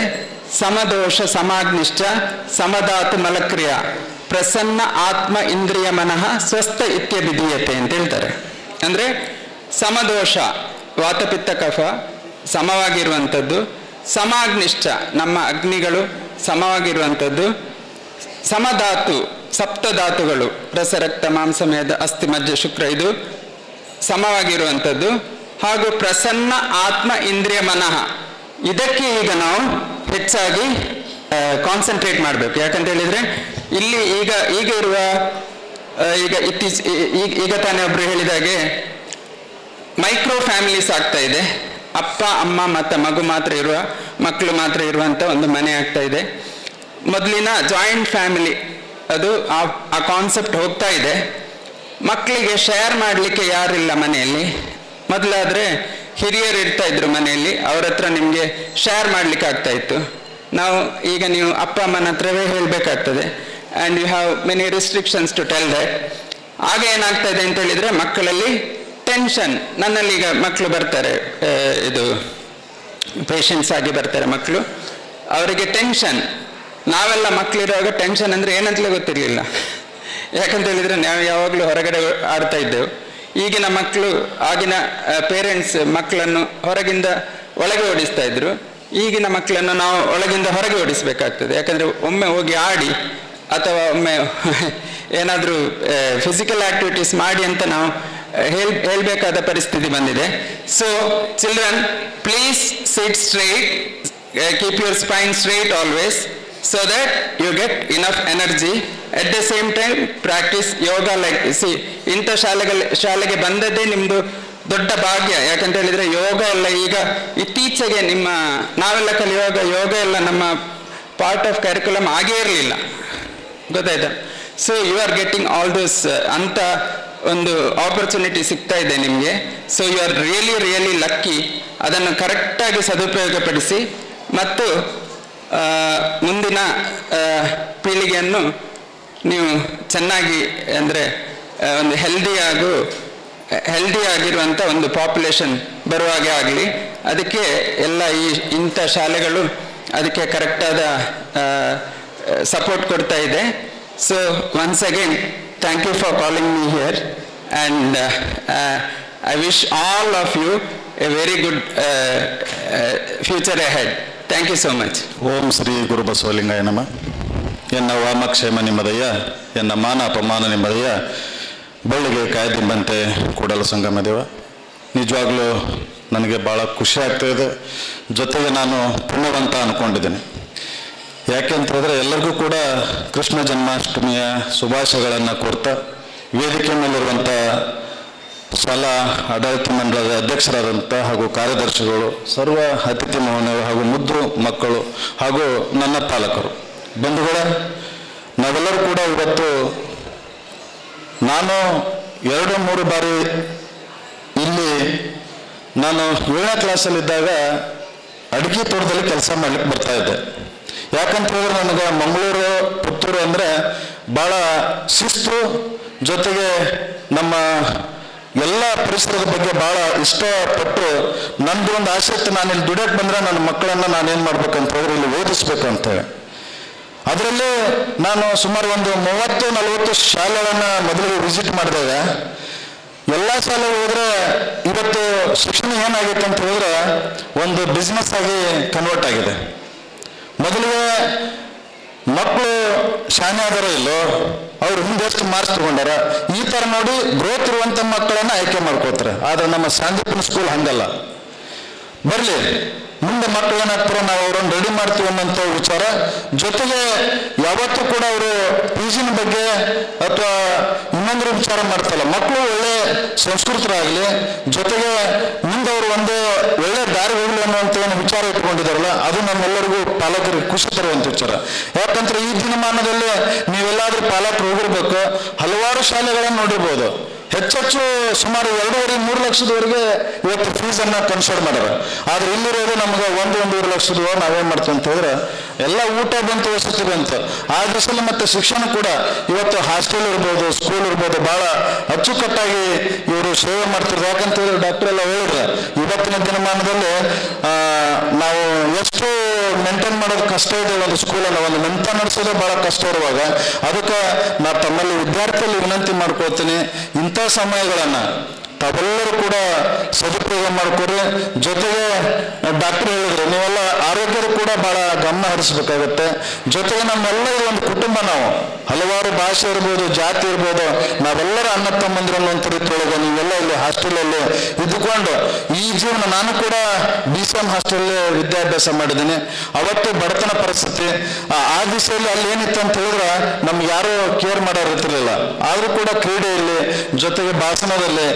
ಸಮದೋಷ ಸಮಾಗ್ನಿಷ್ಠ ಸಮಧಾತು ಮಲಕ್ರಿಯ ಪ್ರಸನ್ನ ಆತ್ಮ ಇಂದ್ರಿಯ ಮನಃ ಸ್ವಸ್ಥ ಇತ್ಯಭಿಧೀಯತೆ ಅಂತ ಹೇಳ್ತಾರೆ. ಅಂದರೆ ಸಮದೋಷ, ವಾತಪಿತ್ತ ಕಫ ಸಮವಾಗಿರುವಂಥದ್ದು, ಸಮಾಗ್ನಿಷ್ಠ ನಮ್ಮ ಅಗ್ನಿಗಳು ಸಮವಾಗಿರುವಂಥದ್ದು, ಸಮಧಾತು ಸಪ್ತಧಾತುಗಳು ರಸ ರಕ್ತ ಮಾಂಸ ಮೇದ ಅಸ್ಥಿ ಮಜ್ಜ ಶುಕ್ರ ಇದು ಸಮವಾಗಿರುವಂಥದ್ದು, ಹಾಗೂ ಪ್ರಸನ್ನ ಆತ್ಮ ಇಂದ್ರಿಯ ಮನಃ ಇದಕ್ಕೆ ಈಗ ನಾವು ಹೆಚ್ಚಾಗಿ ಕಾನ್ಸಂಟ್ರೇಟ್ ಮಾಡಬೇಕು. ಯಾಕಂತ ಹೇಳಿದರೆ ಇಲ್ಲಿ ಈಗ ಇರುವ ಈಗ ತಾನೇ ಒಬ್ಬರು ಹೇಳಿದಾಗೆ ಮೈಕ್ರೋ ಫ್ಯಾಮಿಲೀಸ್ ಆಗ್ತಾ ಇದೆ. ಅಪ್ಪ ಅಮ್ಮ ಮತ್ತು ಮಕ್ಕಳು ಮಾತ್ರ ಇರುವಂಥ ಒಂದು ಮನೆ ಆಗ್ತಾ ಇದೆ. ಮೊದಲಿನ ಜಾಯಿಂಟ್ ಫ್ಯಾಮಿಲಿ ಅದು ಆ ಕಾನ್ಸೆಪ್ಟ್ ಹೋಗ್ತಾ ಇದೆ. ಮಕ್ಕಳಿಗೆ ಶೇರ್ ಮಾಡಲಿಕ್ಕೆ ಯಾರಿಲ್ಲ ಮನೆಯಲ್ಲಿ. ಮೊದಲಾದರೆ ಹಿರಿಯರು ಇರ್ತಾ ಇದ್ರು ಮನೆಯಲ್ಲಿ, ಅವ್ರ ಹತ್ರ ನಿಮಗೆ ಶೇರ್ ಮಾಡಲಿಕ್ಕೆ ಆಗ್ತಾ ಇತ್ತು. ಈಗ ನೀವು ಅಪ್ಪ ಅಮ್ಮನ ಹತ್ರವೇ ಹೇಳಬೇಕಾಗ್ತದೆ. And you have many restrictions to tell that. ಆಗ ಏನಾಗ್ತಾ ಇದೆ ಅಂತ ಹೇಳಿದರೆ ಮಕ್ಕಳಲ್ಲಿ ಟೆನ್ಷನ್. ನನ್ನಲ್ಲಿ ಈಗ ಮಕ್ಕಳು ಬರ್ತಾರೆ, ಇದು ಪೇಷಂಟ್ಸ್ ಆಗಿ ಬರ್ತಾರೆ ಮಕ್ಕಳು, ಅವರಿಗೆ ಟೆನ್ಷನ್. ನಾವೆಲ್ಲ ಮಕ್ಕಳಿರುವಾಗ ಟೆನ್ಷನ್ ಅಂದರೆ ಏನಂತಲೇ ಗೊತ್ತಿರಲಿಲ್ಲ. ಯಾಕಂತ ಹೇಳಿದರೆ ನಾವು ಯಾವಾಗಲೂ ಹೊರಗಡೆ ಆಡ್ತಾ ಇದ್ದೆವು. ಈಗಿನ ಮಕ್ಕಳು, ಆಗಿನ ಪೇರೆಂಟ್ಸ್ ಮಕ್ಕಳನ್ನು ಹೊರಗಿಂದ ಒಳಗೆ ಓಡಿಸ್ತಾ ಇದ್ರು. ಈಗಿನ ಮಕ್ಕಳನ್ನು ನಾವು ಒಳಗಿಂದ ಹೊರಗೆ ಓಡಿಸಬೇಕಾಗ್ತದೆ. ಯಾಕಂದರೆ ಒಮ್ಮೆ ಹೋಗಿ ಆಡಿ ಅಥವಾ ಒಮ್ಮೆ ಏನಾದರೂ ಫಿಸಿಕಲ್ ಆಕ್ಟಿವಿಟೀಸ್ ಮಾಡಿ ಅಂತ ನಾವು ಹೇಳಬೇಕಾದ ಪರಿಸ್ಥಿತಿ ಬಂದಿದೆ. So children, please sit straight, keep your spine straight always, so that you get enough energy. At the same time practice yoga. Like see, ಇಂಥ ಶಾಲೆಗೆ ಬಂದದ್ದೇ ನಿಮ್ಮದು ದೊಡ್ಡ ಭಾಗ್ಯ. ಯಾಕಂತ ಹೇಳಿದರೆ ಯೋಗ ಎಲ್ಲ ಈಗ ಇತ್ತೀಚೆಗೆ ನಾವೆಲ್ಲ ಕಲಿಯುವಾಗ ಯೋಗ ಎಲ್ಲ ನಮ್ಮ ಪಾರ್ಟ್ ಆಫ್ ಕರಿಕ್ಯುಲಮ್ ಆಗೇ ಇರಲಿಲ್ಲ, ಗೊತ್ತಾಯ್ತಾ? So you are getting all those ಅಂತ ಒಂದು ಆಪರ್ಚುನಿಟಿ ಸಿಗ್ತಾ ಇದೆ ನಿಮಗೆ. So you are really lucky. ಅದನ್ನು ಕರೆಕ್ಟಾಗಿ ಸದುಪಯೋಗಪಡಿಸಿ ಮತ್ತು ಮುಂದಿನ ಪೀಳಿಗೆಯನ್ನು ನೀವು ಚೆನ್ನಾಗಿ, ಅಂದರೆ ಒಂದು ಹೆಲ್ದಿ ಆಗಿರುವಂಥ ಒಂದು ಪಾಪ್ಯುಲೇಷನ್ ಬರುವಾಗೆ ಆಗಲಿ. ಅದಕ್ಕೆ ಎಲ್ಲ ಇಂಥ ಶಾಲೆಗಳು ಅದಕ್ಕೆ ಕರೆಕ್ಟಾದ ಸಪೋರ್ಟ್ ಕೊಡ್ತಾ ಇದೆ. So once again thank you for calling me here and I wish all of you a very good future ahead. Thank you so much. ಓಂ ಶ್ರೀ ಗುರು ಬಸವಲಿಂಗಾಯ ನಮಃ. ಎನ್ನ ವಾಮಕ್ಷೇಮ ನಿಮ್ಮದಯ್ಯ, ಎನ್ನ ಮಾನ ಅಪಮಾನ ನಿಮ್ಮದಯ್ಯ, ಬಳ್ಳಿಗೆ ಕಾಯ್ದಿಂಬಂತೆ ಕೂಡಲ ಸಂಗಮ ದೇವ. ನಿಜವಾಗ್ಲೂ ನನಗೆ ಭಾಳ ಖುಷಿ ಆಗ್ತಾಯಿದೆ. ಜೊತೆಗೆ ನಾನು ಪುಣ್ಯವಂತ ಅಂದ್ಕೊಂಡಿದ್ದೇನೆ. ಯಾಕೆಂತಂದರೆ ಎಲ್ಲರಿಗೂ ಕೂಡ ಕೃಷ್ಣ ಜನ್ಮಾಷ್ಟಮಿಯ ಶುಭಾಶಯಗಳನ್ನು ಕೋರ್ತಾ, ವೇದಿಕೆ ಮೇಲಿರುವಂಥ ಶಾಲಾ ಆಡಳಿತ ಮಂಡಳದ ಅಧ್ಯಕ್ಷರಾದಂಥ ಹಾಗೂ ಕಾರ್ಯದರ್ಶಿಗಳು, ಸರ್ವ ಅತಿಥಿ ಮಹೋನ್ನರು ಹಾಗೂ ಮುದ್ದು ಮಕ್ಕಳು ಹಾಗೂ ನನ್ನ ಪಾಲಕರು, ಬಂಧುಗಳೇ, ನಾವೆಲ್ಲರೂ ಕೂಡ ಇವತ್ತು ನಾನು 2-3 ಬಾರಿ ಇಲ್ಲಿ ನಾನು 7ನೇ ಕ್ಲಾಸಲ್ಲಿದ್ದಾಗ ಅಡಿಕೆ ತೋಟದಲ್ಲಿ ಕೆಲಸ ಮಾಡ್ಲಿಕ್ಕೆ ಬರ್ತಾ ಇದ್ದೆ. ಯಾಕಂತ ಹೇಳಿದ್ರೆ ನನಗೆ ಮಂಗಳೂರು, ಪುತ್ತೂರು ಅಂದರೆ ಭಾಳ ಶಿಸ್ತು, ಜೊತೆಗೆ ನಮ್ಮ ಎಲ್ಲ ಪರಿಸರದ ಬಗ್ಗೆ ಭಾಳ ಇಷ್ಟಪಟ್ಟು ನಂದು ಒಂದು ಆಸೆ ಇತ್ತು, ನಾನು ಇಲ್ಲಿ ದುಡಿಯೋಕ್ಕೆ ಬಂದರೆ ನನ್ನ ಮಕ್ಕಳನ್ನು ನಾನೇನು ಮಾಡ್ಬೇಕಂತ ಹೇಳಿದ್ರೆ ಇಲ್ಲಿ ಓದಿಸ್ಬೇಕು ಅಂತೇಳಿ. ಅದರಲ್ಲಿ ನಾನು ಸುಮಾರು ಒಂದು 30-40 ಶಾಲೆಗಳನ್ನು ಮೊದಲಿಗೆ ವಿಸಿಟ್ ಮಾಡಿದಾಗ ಎಲ್ಲ ಶಾಲೆಗೆ ಹೋದರೆ ಇವತ್ತು ಶಿಕ್ಷಣ ಏನಾಗಿತ್ತು ಅಂತ ಹೇಳಿದ್ರೆ ಒಂದು ಬಿಸ್ನೆಸ್ ಆಗಿ ಕನ್ವರ್ಟ್ ಆಗಿದೆ. ಮೊದಲಿಗೆ ಮಕ್ಕಳು ಶಾನೆ ಆದಾರೋ ಇಲ್ಲೋ, ಅವ್ರು ಹಿಂದೆಷ್ಟು ಮಾರ್ಕ್ಸ್ ತಗೊಂಡಾರ, ಈ ಥರ ನೋಡಿ ಗ್ರೋತ್ ಇರುವಂಥ ಮಕ್ಕಳನ್ನು ಆಯ್ಕೆ ಮಾಡ್ಕೋತಾರೆ. ಆದರೆ ನಮ್ಮ ಸಾಂದೀಪನ ಸ್ಕೂಲ್ ಹಂಗಲ್ಲ. ಬರಲಿ ಮುಂದೆ ಮಕ್ಕಳು ಏನಾಗ್ತಾರೆ, ನಾವು ಅವ್ರನ್ನ ರೆಡಿ ಮಾಡ್ತೀವಿ ಅನ್ನೋಂಥ ವಿಚಾರ. ಜೊತೆಗೆ ಯಾವತ್ತೂ ಕೂಡ ಅವರು ಪೀಜಿನ ಬಗ್ಗೆ ಅಥವಾ ಇನ್ನೊಂದ್ರ ವಿಚಾರ ಮಾಡ್ತಾರಲ್ಲ, ಮಕ್ಕಳು ಒಳ್ಳೆ ಸಂಸ್ಕೃತರಾಗಲಿ, ಜೊತೆಗೆ ಮುಂದೆ ಅವರು ಒಂದು ಒಳ್ಳೆ ದಾರಿ ಹೋಗಲಿ ಅನ್ನುವಂಥ ಏನು ವಿಚಾರ ಇಟ್ಕೊಂಡಿದ್ದಾರಲ್ಲ, ಅದು ನಮ್ಮೆಲ್ಲರಿಗೂ ಪಾಲಕರಿಗೆ ಖುಷಿ ತರುವಂಥ ವಿಚಾರ. ಯಾಕಂದ್ರೆ ಈ ದಿನಮಾನದಲ್ಲಿ ನೀವೆಲ್ಲಾದ್ರೂ ಪಾಲಕರು ಹೋಗಿರ್ಬೇಕು, ಹಲವಾರು ಶಾಲೆಗಳನ್ನು ನೋಡಿರ್ಬೋದು. ಹೆಚ್ಚೆಚ್ಚು ಸುಮಾರು 2.5-3 ಲಕ್ಷದವರೆಗೆ ಇವತ್ತು ಫೀಸನ್ನು ಕನ್ಸಿಡರ್ ಮಾಡ್ಯಾರ. ಆದರೆ ಇಲ್ಲಿರೋದು ನಮ್ಗೆ 1-1.5 ಲಕ್ಷದ ನಾವೇನು ಮಾಡ್ತೀವಿ ಅಂತ ಹೇಳಿದ್ರೆ ಎಲ್ಲ ಊಟ ಬಂತು, ವಸತಿ ಬಂತು. ಆ ದಿವಸದಲ್ಲಿ ಮತ್ತೆ ಶಿಕ್ಷಣ ಕೂಡ ಇವತ್ತು ಹಾಸ್ಟೆಲ್ ಇರ್ಬೋದು, ಸ್ಕೂಲ್ ಇರ್ಬೋದು, ಭಾಳ ಅಚ್ಚುಕಟ್ಟಾಗಿ ಇವರು ಸೇವೆ ಮಾಡ್ತಿದ್ರು. ಯಾಕಂತ ಹೇಳಿದ್ರೆ ಡಾಕ್ಟರ್ ಎಲ್ಲ ಹೇಳಿದ್ರೆ ಇವತ್ತಿನ ದಿನಮಾನದಲ್ಲಿ ನಾವು ಎಷ್ಟು ಮೇಂಟೈನ್ ಮಾಡೋದು ಕಷ್ಟ ಇದೆ ಒಂದು ಸ್ಕೂಲನ್ನು, ಒಂದು ಮೆಂತ ನಡೆಸೋದೇ ಭಾಳ ಕಷ್ಟ ಇರುವಾಗ ಅದಕ್ಕೆ ನಾನು ತಮ್ಮಲ್ಲಿ ವಿದ್ಯಾರ್ಥಿಯಲ್ಲಿ ವಿನಂತಿ ಮಾಡ್ಕೊಳ್ತೀನಿ, ಇಂಥ ಸಮಯಗಳನ್ನು ತಾವೆಲ್ಲರೂ ಕೂಡ ಸದುಪಯೋಗ ಮಾಡ್ಕೊಡ್ರಿ. ಜೊತೆಗೆ ಡಾಕ್ಟರ್ ಹೇಳಿದ್ರು, ನೀವೆಲ್ಲ ಆರೋಗ್ಯದ ಕೂಡ ಭಾಳ ಗಮನ ಹರಿಸ್ಬೇಕಾಗತ್ತೆ. ಜೊತೆಗೆ ನಮ್ಮೆಲ್ಲ ಒಂದು ಕುಟುಂಬ, ನಾವು ಹಲವಾರು ಭಾಷೆ ಇರ್ಬೋದು, ಜಾತಿ ಇರ್ಬೋದು, ನಾವೆಲ್ಲರ ಅಣ್ಣ ತಮ್ಮಂದ್ರು ಅನ್ನುವಂಥ ರೀತಿಯೊಳಗೆ ನೀವೆಲ್ಲ ಇಲ್ಲಿ ಹಾಸ್ಟೆಲಲ್ಲಿ ಇದ್ದುಕೊಂಡು ಈ ಜೀವನ, ನಾನು ಕೂಡ BCM ಹಾಸ್ಟೆಲ್ ವಿದ್ಯಾಭ್ಯಾಸ ಮಾಡಿದ್ದೀನಿ. ಅವತ್ತು ಬಡತನ ಪರಿಸ್ಥಿತಿ, ಆ ದಿವಸದಲ್ಲಿ ಅಲ್ಲಿ ಏನಿತ್ತು ಅಂತ ಹೇಳಿದ್ರೆ ನಮ್ಗೆ ಯಾರು ಕೇರ್ ಮಾಡೋರು ಇರ್ತಿರ್ಲಿಲ್ಲ. ಆದರೂ ಕೂಡ ಕ್ರೀಡೆಯಲ್ಲಿ, ಜೊತೆಗೆ ಭಾಷಣದಲ್ಲಿ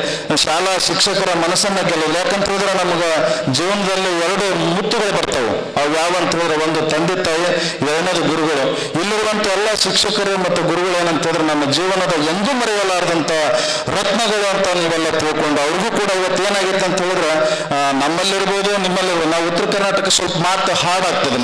ಶಾಲಾ ಶಿಕ್ಷಕರ ಮನಸ್ಸನ್ನ ಗೆಲ್ಲೋದು. ಯಾಕಂತ ಹೇಳಿದ್ರೆ ನಮ್ಗೆ ಜೀವನದಲ್ಲಿ 2 ಮುತ್ತುಗಳು ಬರ್ತಾವೆ. ಅವು ಯಾವಂತ ಹೇಳಿದ್ರೆ ಒಂದು ತಂದೆ ತಾಯಿ, 2ನೇದು ಗುರುಗಳು. ಇಲ್ಲಿರುವಂಥ ಎಲ್ಲ ಶಿಕ್ಷಕರು ಮತ್ತು ಗುರುಗಳು ಏನಂತ ಹೇಳಿದ್ರೆ ನಮ್ಮ ಜೀವನದ ಎಂದೂ ಮರೆಯಲಾರದಂಥ ರತ್ನಗಳು ಅಂತ ನೀವೆಲ್ಲ ತಿಳ್ಕೊಂಡು, ಅವ್ರಿಗೂ ಕೂಡ ಇವತ್ತು ಏನಾಗಿತ್ತು ಅಂತ ಹೇಳಿದ್ರೆ ನಮ್ಮಲ್ಲಿರ್ಬೋದು, ನಿಮ್ಮಲ್ಲಿರ್ಬೋದು, ನಾವು ಉತ್ತರ ಕರ್ನಾಟಕ ಸ್ವಲ್ಪ ಮಾತು ಹಾಡಾಗ್ತದೆ,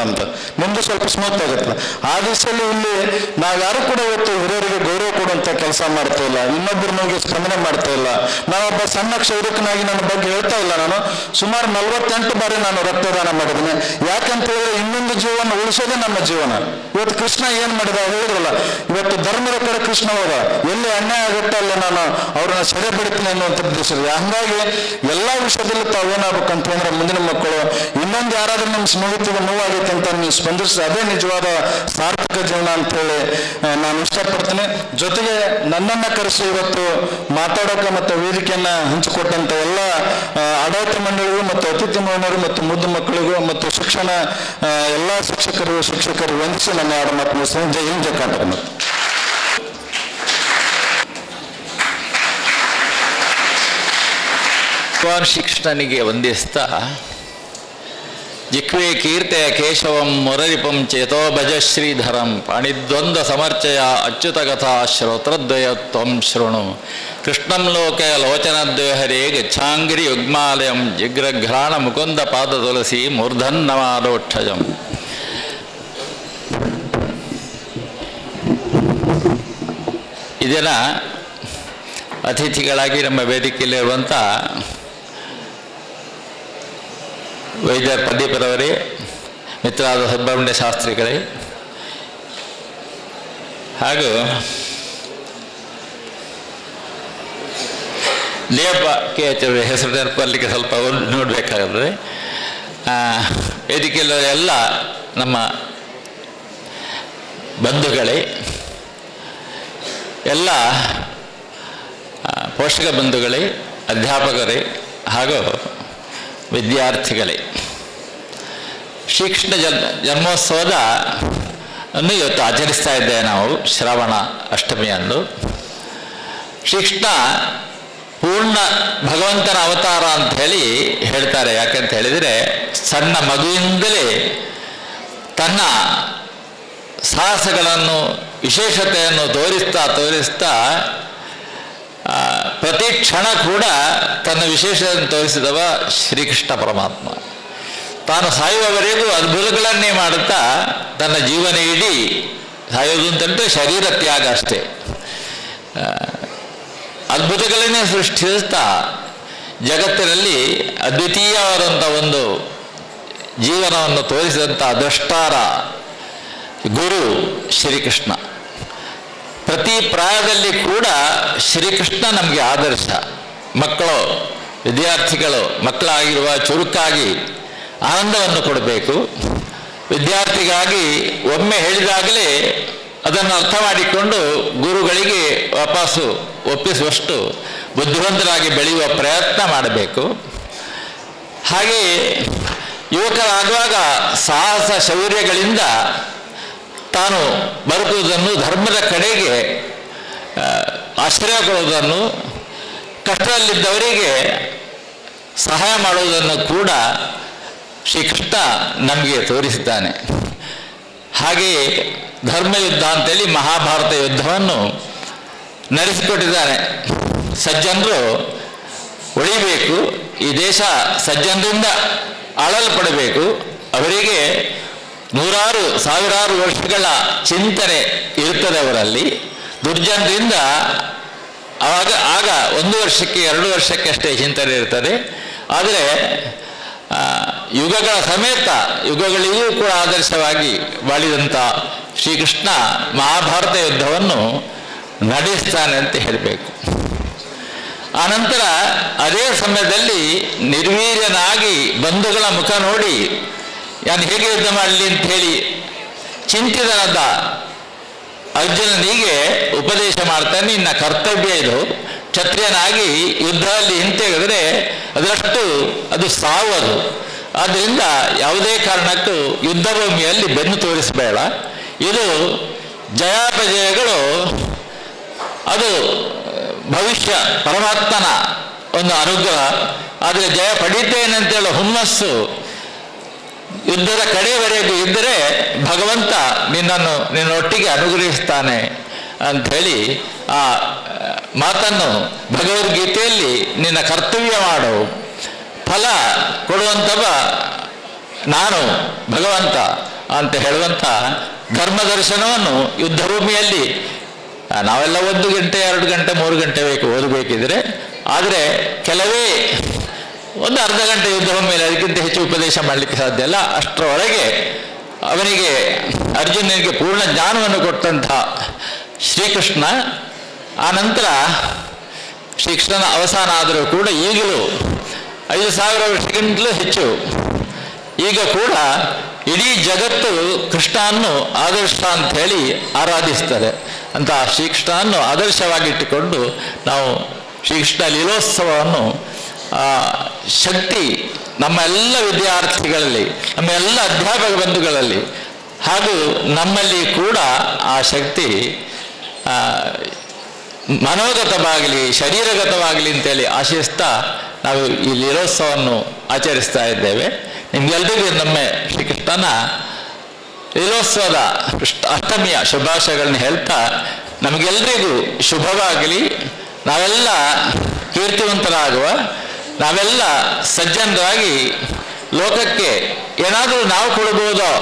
ನಿಮ್ದು ಸ್ವಲ್ಪ ಸ್ಮೂತ್ ಆಗುತ್ತೆ. ಆ ದಿವಸದಲ್ಲಿ ಇಲ್ಲಿ ನಾವು ಯಾರು ಕೂಡ ಇವತ್ತು ಹಿರಿಯರಿಗೆ ಗೌರವ ಕೊಡುವಂಥ ಕೆಲಸ ಮಾಡ್ತಾ ಇಲ್ಲ, ಇನ್ನೊಬ್ಬರ ಮೇಲೆ ಸ್ಪಂದನೆ ಮಾಡ್ತಾ ಇಲ್ಲ. ನಾವೊಬ್ಬ ಸಣ್ಣ ಕ್ಷೌರಿಕನಾಗಿ ನನ್ನ ಬಗ್ಗೆ ಹೇಳ್ತಾ ಇಲ್ಲ. ನಾನು ಸುಮಾರು 48 ಬಾರಿ ನಾನು ರಕ್ತದಾನ ಮಾಡಿದ್ದೀನಿ. ಯಾಕಂತ ಹೇಳಿದ್ರೆ ಇನ್ನೊಂದು ಜೀವನ ಉಳಿಸೋದೇ ನಮ್ಮ ಜೀವನ. ಇವತ್ತು ಕೃಷ್ಣ ಏನು ಮಾಡಿದಾಗ ಹೇಳಿದ್ರಲ್ಲ, ಇವತ್ತು ಧರ್ಮದ ಕಡೆ ಕೃಷ್ಣ ಹೋದ, ಎಲ್ಲಿ ಅನ್ಯಾಯ ಆಗುತ್ತೆ ಅಲ್ಲಿ ನಾನು ಅವ್ರನ್ನ ಸೆರೆ ಬಿಡ್ತೀನಿ ಅನ್ನುವಂಥ ಉದ್ದೇಶವಿದೆ. ಹಂಗಾಗಿ ಎಲ್ಲ ವಿಷಯದಲ್ಲೂ ತಾವೇನಾಗಬೇಕಂತ ಅಂದ್ರೆ ಮುಂದಿನ ಮಕ್ಕಳು ಇನ್ನೊಂದು ಯಾರಾದ್ರೂ ನಿಮ್ಮ ಸ್ನೇಹಿತರಿಗೆ ನೋವಾಗೈತೆ ಅಂತ ನೀವು ಸ್ಪಂದಿಸಿ ಅದೇ ನಿಜವಾದ ಸಾರ್ಥಕ ಜೀವನ ಅಂತೇಳಿ ನಾನು ಇಷ್ಟಪಡ್ತೀನಿ. ಜೊತೆಗೆ ನನ್ನನ್ನು ಕರೆಸಿ ಇವತ್ತು ಮಾತಾಡೋಕೆ ಮತ್ತು ವೇದಿಕೆಯನ್ನ ಹಂಚಿಕೊಟ್ಟಂತ ಎಲ್ಲ ಆಡಳಿತ ಮಂಡಳಿಗೂ ಮತ್ತು ಅತಿಥಿ ಮಹಿಳೆಯರು ಮತ್ತು ಮುದ್ದು ಮಕ್ಕಳಿಗೂ ಮತ್ತು ಶಿಕ್ಷಣ ಎಲ್ಲ ಶಿಕ್ಷಕರು ವಂದಿಸಿ ನನ್ನ ಎರಡು ಮಾತು ಮುಗಿಸ್ತೇನೆ. ಜೈ ಹಿಂದ್, ಜೈ ಕರ್ನಾಟಕ. ಭಗವಾನ್ ಶ್ರೀಕೃಷ್ಣನಿಗೆ ವಂದಿಸ್ತಾ ಜಿಕ್ವೇ ಕೀರ್ತೆಯ ಕೇಶವಂ ಮುರರಿಪಂ ಚೇತೋ ಭಜ ಶ್ರೀಧರಂ ಪಾಣಿದ್ವಂದ ಸಮರ್ಚಯ ಅಚ್ಯುತ ಕಥಾ ಶ್ರೋತ್ರದ್ವಯ ತ್ವಂ ಶೃಣು ಕೃಷ್ಣಂ ಲೋಕೆ ಲೋಚನದ್ವಯ ಹರೇ ಗಚ್ಛಾಂಗಿರಿ ಯುಗ್ಮಾಲಯಂ ಜಿಗ್ರಘ್ರಾಣ ಮುಕುಂದ ಪಾದ ತುಳಸಿ ಮೂರ್ಧನ್ನಮಾದೋಕ್ಷಜಂ. ಇದನ್ನ ಅತಿಥಿಗಳಾಗಿ ನಮ್ಮ ವೇದಿಕೆಯಲ್ಲಿರುವಂಥ ವೈದ್ಯ ಪ್ರದೀಪರವರೇ, ಮಿತ್ರರಾದ ಸುಬ್ರಹ್ಮಣ್ಯ ಶಾಸ್ತ್ರಿಗಳೇ, ಹಾಗೂ ಲೇಪ ಕೆ ಎಚ್ ಹೆಸರು ನೆನಪಲ್ಲಿಗೆ ಸ್ವಲ್ಪ ನೋಡಬೇಕಾದ್ರೆ ವೇದಿಕೆಯಲ್ಲಿ ಎಲ್ಲ ನಮ್ಮ ಬಂಧುಗಳೇ, ಎಲ್ಲ ಪೋಷಕ ಬಂಧುಗಳೇ, ಅಧ್ಯಾಪಕರೇ ಹಾಗೂ ವಿದ್ಯಾರ್ಥಿಗಳೇ, ಶ್ರೀಕೃಷ್ಣ ಜನ್ಮೋತ್ಸವದ ಅನ್ನು ಇವತ್ತು ಆಚರಿಸ್ತಾ ಇದ್ದೇವೆ ನಾವು ಶ್ರಾವಣ ಅಷ್ಟಮಿಯಂದು. ಶ್ರೀಕೃಷ್ಣ ಪೂರ್ಣ ಭಗವಂತನ ಅವತಾರ ಅಂತ ಹೇಳಿ ಹೇಳ್ತಾರೆ. ಯಾಕಂತ ಹೇಳಿದರೆ ಸಣ್ಣ ಮಗುವಿಂದಲೇ ತನ್ನ ಸಾಹಸಗಳನ್ನು ವಿಶೇಷತೆಯನ್ನು ತೋರಿಸ್ತಾ ಪ್ರತಿ ಕ್ಷಣ ಕೂಡ ತನ್ನ ವಿಶೇಷತೆಯನ್ನು ತೋರಿಸಿದವ ಶ್ರೀಕೃಷ್ಣ ಪರಮಾತ್ಮ. ತಾನು ಸಾಯುವವರೆಗೂ ಅದ್ಭುತಗಳನ್ನೇ ಮಾಡುತ್ತಾ ತನ್ನ ಜೀವನ ಇಡೀ, ಸಾಯೋದು ಅಂತಂದರೆ ಶರೀರ ತ್ಯಾಗ ಅಷ್ಟೇ, ಅದ್ಭುತಗಳನ್ನೇ ಸೃಷ್ಟಿಸ್ತಾ ಜಗತ್ತಿನಲ್ಲಿ ಅದ್ವಿತೀಯವಾದಂಥ ಒಂದು ಜೀವನವನ್ನು ತೋರಿಸಿದಂಥ ದ್ರಷ್ಟಾರ ಗುರು ಶ್ರೀಕೃಷ್ಣ. ಪ್ರತಿ ಪ್ರಾಯದಲ್ಲಿ ಕೂಡ ಶ್ರೀಕೃಷ್ಣ ನಮಗೆ ಆದರ್ಶ. ಮಕ್ಕಳು, ವಿದ್ಯಾರ್ಥಿಗಳು ಮಕ್ಕಳಾಗಿರುವ ಚುರುಕಾಗಿ ಆನಂದವನ್ನು ಕೊಡಬೇಕು. ವಿದ್ಯಾರ್ಥಿಗಾಗಿ ಒಮ್ಮೆ ಹೇಳಿದಾಗಲೇ ಅದನ್ನು ಅರ್ಥ ಮಾಡಿಕೊಂಡು ಗುರುಗಳಿಗೆ ವಾಪಸ್ಸು ಒಪ್ಪಿಸುವಷ್ಟು ಬುದ್ಧಿವಂತರಾಗಿ ಬೆಳೆಯುವ ಪ್ರಯತ್ನ ಮಾಡಬೇಕು. ಹಾಗೆಯೇ ಯುವಕರಾಗುವಾಗ ಸಾಹಸ ಶೌರ್ಯಗಳಿಂದ ತಾನು ಬದುಕುವುದನ್ನು, ಧರ್ಮದ ಕಡೆಗೆ ಆಶ್ರಯ ಕೊಡುವುದನ್ನು, ಕಷ್ಟದಲ್ಲಿದ್ದವರಿಗೆ ಸಹಾಯ ಮಾಡುವುದನ್ನು ಕೂಡ ಶ್ರೀಕೃಷ್ಣ ನಮಗೆ ತೋರಿಸಿದ್ದಾನೆ. ಹಾಗೆಯೇ ಧರ್ಮಯುದ್ಧ ಅಂತೇಳಿ ಮಹಾಭಾರತ ಯುದ್ಧವನ್ನು ನಡೆಸಿಕೊಟ್ಟಿದ್ದಾನೆ. ಸಜ್ಜನರು ಉಳಿಬೇಕು, ಈ ದೇಶ ಸಜ್ಜನರಿಂದ ಆಳಲ್ಪಡಬೇಕು, ಅವರಿಗೆ ನೂರಾರು ಸಾವಿರಾರು ವರ್ಷಗಳ ಚಿಂತನೆ ಇರುತ್ತದೆ ಅವರಲ್ಲಿ. ದುರ್ಜನರಿಂದ ಆಗ 1 ವರ್ಷಕ್ಕೆ 2 ವರ್ಷಕ್ಕೆ ಅಷ್ಟೇ ಚಿಂತನೆ ಇರ್ತದೆ. ಆದರೆ ಯುಗಗಳ ಸಮೇತ ಯುಗಗಳಿಗೂ ಕೂಡ ಆದರ್ಶವಾಗಿ ಬಾಳಿದಂಥ ಶ್ರೀಕೃಷ್ಣ ಮಹಾಭಾರತ ಯುದ್ಧವನ್ನು ನಡೆಸ್ತಾನೆ ಅಂತ ಹೇಳಬೇಕು. ಆನಂತರ ಅದೇ ಸಮಯದಲ್ಲಿ ನಿರ್ವೀರ್ಯನಾಗಿ ಬಂಧುಗಳ ಮುಖ ನೋಡಿ ನಾನು ಹೇಗೆ ಯುದ್ಧ ಮಾಡಲಿ ಅಂತ ಹೇಳಿ ಚಿಂತಿತನಾದ ಅರ್ಜುನನಿಗೆ ಉಪದೇಶ ಮಾಡ್ತಾನೆ. ನಿನ್ನ ಕರ್ತವ್ಯ ಇದು, ಕ್ಷತ್ರಿಯನಾಗಿ ಯುದ್ಧದಲ್ಲಿ ಹಿಂತೆಗೆದರೆ ಅದು ಸಾವು. ಆದ್ದರಿಂದ ಯಾವುದೇ ಕಾರಣಕ್ಕೂ ಯುದ್ಧ ಭೂಮಿಯಲ್ಲಿ ಬೆನ್ನು ತೋರಿಸಬೇಡ. ಇದು ಜಯಾಪಜಯಗಳು ಅದು ಭವಿಷ್ಯ ಪರಮಾತ್ಮನ ಒಂದು ಅನುಗ್ರಹ. ಆದರೆ ಜಯ ಪಡೀತೇನೆ ಅಂತೇಳೋ ಹುಮ್ಮಸ್ಸು ಯುದ್ಧದ ಕಡೆಯವರೆಗೂ ಇದ್ದರೆ ಭಗವಂತ ನಿನ್ನೊಟ್ಟಿಗೆ ಅನುಗ್ರಹಿಸ್ತಾನೆ ಅಂಥೇಳಿ ಆ ಮಾತನ್ನು ಭಗವದ್ಗೀತೆಯಲ್ಲಿ ನಿನ್ನ ಕರ್ತವ್ಯ ಮಾಡು, ಫಲ ಕೊಡುವಂಥವ ನಾನು ಭಗವಂತ ಅಂತ ಹೇಳುವಂಥ ಧರ್ಮ ದರ್ಶನವನ್ನು ಯುದ್ಧ ಭೂಮಿಯಲ್ಲಿ ನಾವೆಲ್ಲ 1 ಗಂಟೆ 2 ಗಂಟೆ 3 ಗಂಟೆ ಬೇಕು ಓದಬೇಕಿದ್ರೆ, ಆದರೆ ಕೆಲವೇ 1 ಅರ್ಧ ಗಂಟೆ ಯುದ್ಧ ಭೂಮಿಯಲ್ಲಿ ಅದಕ್ಕಿಂತ ಹೆಚ್ಚು ಉಪದೇಶ ಮಾಡಲಿಕ್ಕೆ ಸಾಧ್ಯ ಇಲ್ಲ. ಅಷ್ಟರೊಳಗೆ ಅವನಿಗೆ ಅರ್ಜುನನಿಗೆ ಪೂರ್ಣ ಜ್ಞಾನವನ್ನು ಕೊಟ್ಟಂಥ ಶ್ರೀಕೃಷ್ಣ ಆ ನಂತರ ಶ್ರೀಕೃಷ್ಣನ ಅವಸಾನ ಆದರೂ ಕೂಡ ಈಗಲೂ 5,000 ವರ್ಷಕ್ಕಿಂತಲೂ ಹೆಚ್ಚು ಈಗ ಕೂಡ ಇಡೀ ಜಗತ್ತು ಕೃಷ್ಣನನ್ನು ಆದರ್ಶ ಅಂತ ಹೇಳಿ ಆರಾಧಿಸ್ತಾರೆ. ಅಂತಹ ಶ್ರೀಕೃಷ್ಣನನ್ನು ಆದರ್ಶವಾಗಿಟ್ಟುಕೊಂಡು ನಾವು ಶ್ರೀಕೃಷ್ಣ ಲೀಲೋತ್ಸವವನ್ನು ಶಕ್ತಿ ನಮ್ಮ ಎಲ್ಲ ವಿದ್ಯಾರ್ಥಿಗಳಲ್ಲಿ, ನಮ್ಮ ಎಲ್ಲ ಅಧ್ಯಾಪಕ ಬಂಧುಗಳಲ್ಲಿ ಹಾಗೂ ನಮ್ಮಲ್ಲಿ ಕೂಡ ಆ ಶಕ್ತಿ ಮನೋಗತವಾಗಲಿ ಶರೀರಗತವಾಗಲಿ ಅಂತೇಳಿ ಆಶಿಸ್ತಾ ನಾವು ಈ ಲೀಲೋತ್ಸವವನ್ನು ಆಚರಿಸ್ತಾ ಇದ್ದೇವೆ. ನಿಮಗೆಲ್ಲರಿಗೂ ನಮ್ಮೆ ಶ್ರೀಕೃಷ್ಣನ ಲೀಲೋತ್ಸವದ ಅಷ್ಟಮಿಯ ಶುಭಾಶಯಗಳನ್ನ ಹೇಳ್ತಾ ನಮಗೆಲ್ಲರಿಗೂ ಶುಭವಾಗಲಿ, ನಾವೆಲ್ಲ ಕೀರ್ತಿವಂತರಾಗುವ, ನಾವೆಲ್ಲ ಸಜ್ಜನರಾಗಿ ಲೋಕಕ್ಕೆ ಏನಾದರೂ ನಾವು ಕೊಡ್ಬೋದೋ,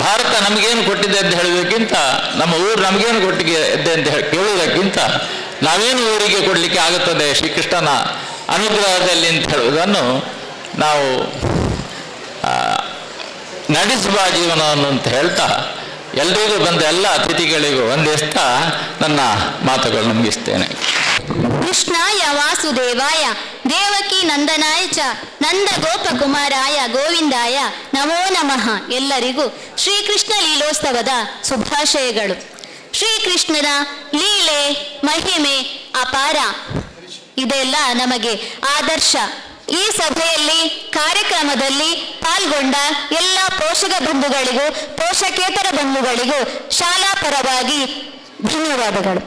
ಭಾರತ ನಮಗೇನು ಕೊಟ್ಟಿದೆ ಅಂತ ಹೇಳೋದಕ್ಕಿಂತ, ನಮ್ಮ ಊರು ನಮಗೇನು ಕೊಟ್ಟಿದೆ ಅಂತ ಕೇಳುವುದಕ್ಕಿಂತ ನಾವೇನು ಊರಿಗೆ ಕೊಡಲಿಕ್ಕೆ ಆಗುತ್ತದೆ ಶ್ರೀಕೃಷ್ಣನ ಅನುಗ್ರಹದಲ್ಲಿ ಅಂತ ಹೇಳುವುದನ್ನು ನಾವು ನಡೆಸುವ ಜೀವನವನ್ನು ಅಂತ ಹೇಳ್ತಾ ಎಲ್ರಿಗೂ ಬಂದ ಎಲ್ಲ ಅತಿಥಿಗಳಿಗೂ ವಂದಿಸ್ತಾ ನನ್ನ ಮಾತುಗಳನ್ನು ಮುಗಿಸ್ತೇನೆ. ಕೃಷ್ಣಾಯ ವಾಸುದೇವಾಯ ದೇವಕಿ ನಂದನಾಯ ಚ ನಂದ ಗೋಪಕುಮಾರಾಯ ಗೋವಿಂದಾಯ ನಮೋ ನಮಃ. ಎಲ್ಲರಿಗೂ ಶ್ರೀಕೃಷ್ಣ ಲೀಲೋತ್ಸವದ ಶುಭಾಶಯಗಳು. ಶ್ರೀಕೃಷ್ಣನ ಲೀಲೆ ಮಹಿಮೆ ಅಪಾರ, ಇದೆಲ್ಲ ನಮಗೆ ಆದರ್ಶ. ಈ ಸಭೆಯಲ್ಲಿ ಕಾರ್ಯಕ್ರಮದಲ್ಲಿ ಪಾಲ್ಗೊಂಡ ಎಲ್ಲ ಪೋಷಕ ಬಂಧುಗಳಿಗೂ ಪೋಷಕೇತರ ಬಂಧುಗಳಿಗೂ ಶಾಲಾ ಪರವಾಗಿ ಧನ್ಯವಾದಗಳು.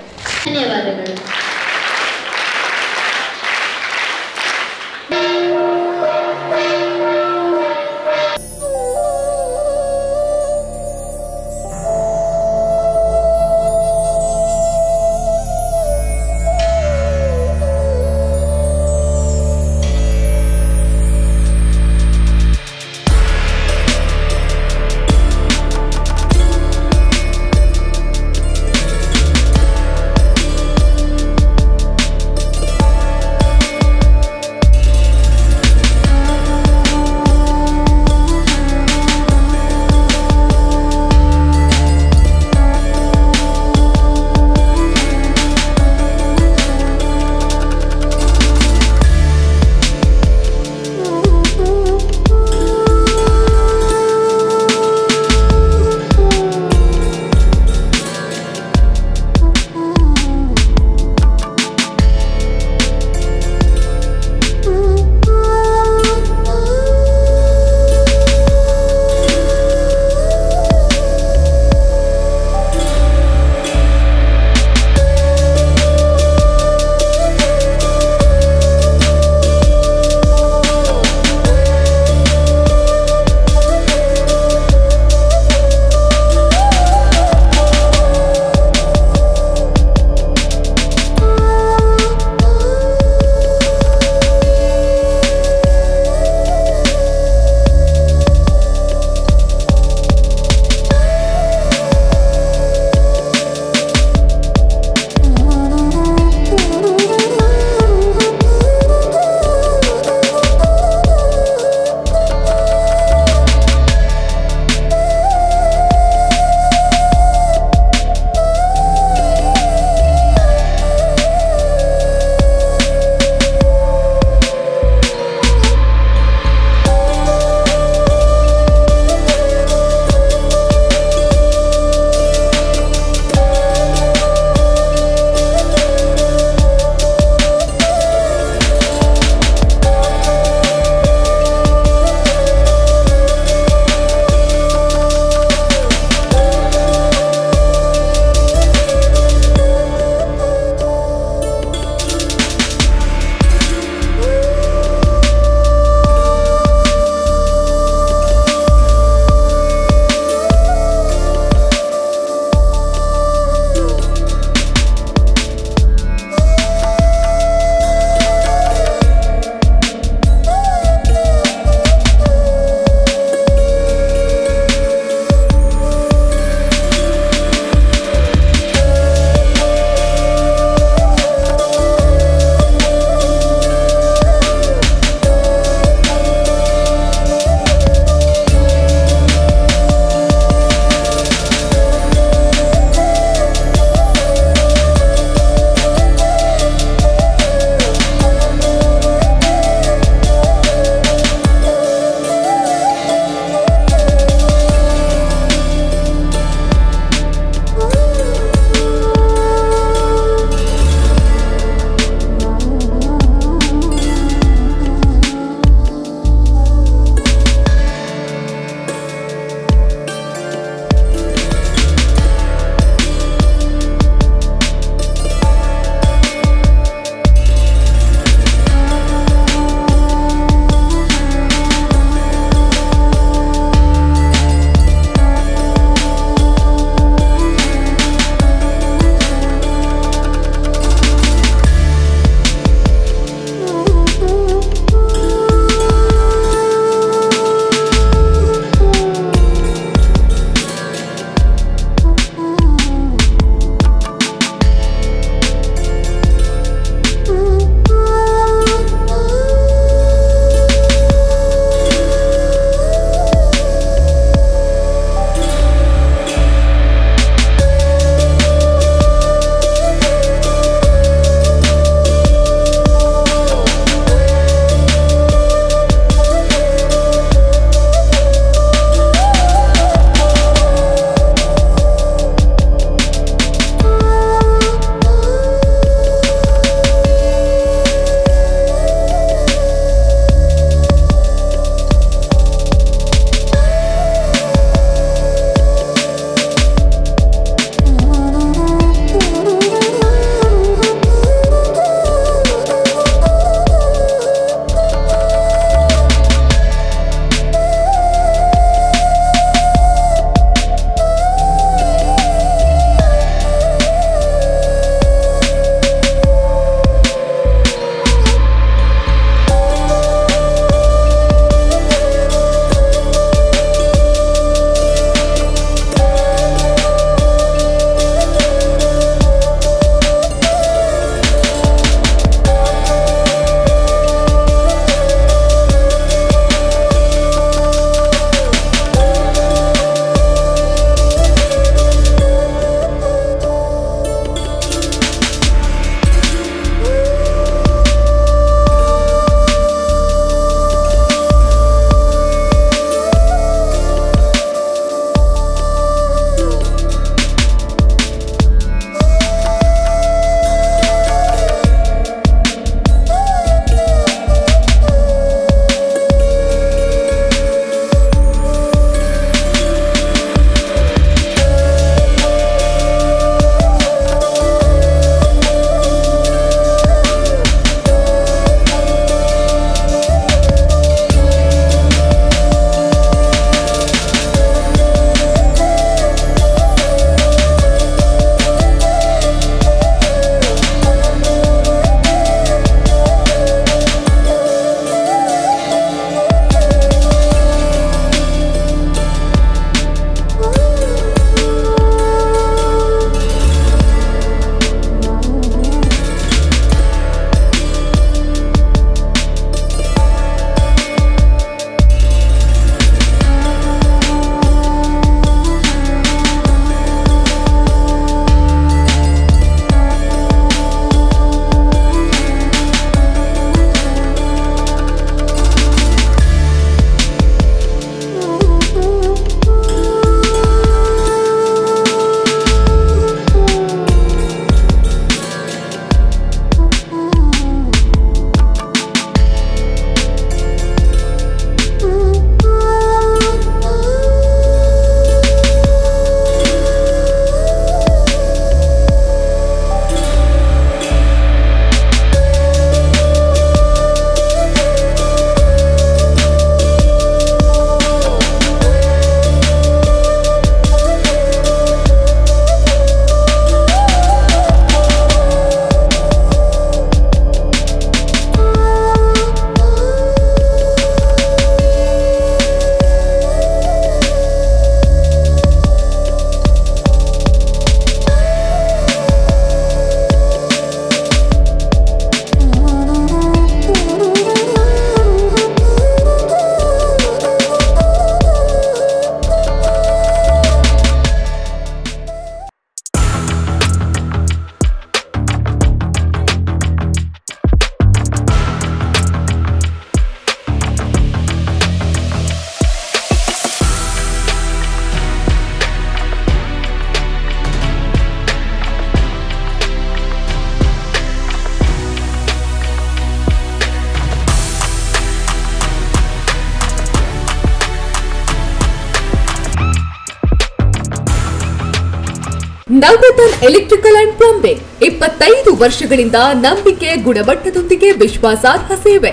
ನವರತ್ನ ಎಲೆಕ್ಟ್ರಿಕಲ್ ಅಂಡ್ ಪ್ಲಂಬಿಂಗ್ 25 ವರ್ಷಗಳಿಂದ ನಂಬಿಕೆ, ಗುಣಮಟ್ಟದೊಂದಿಗೆ ವಿಶ್ವಾಸಾರ್ಹ ಸೇವೆ.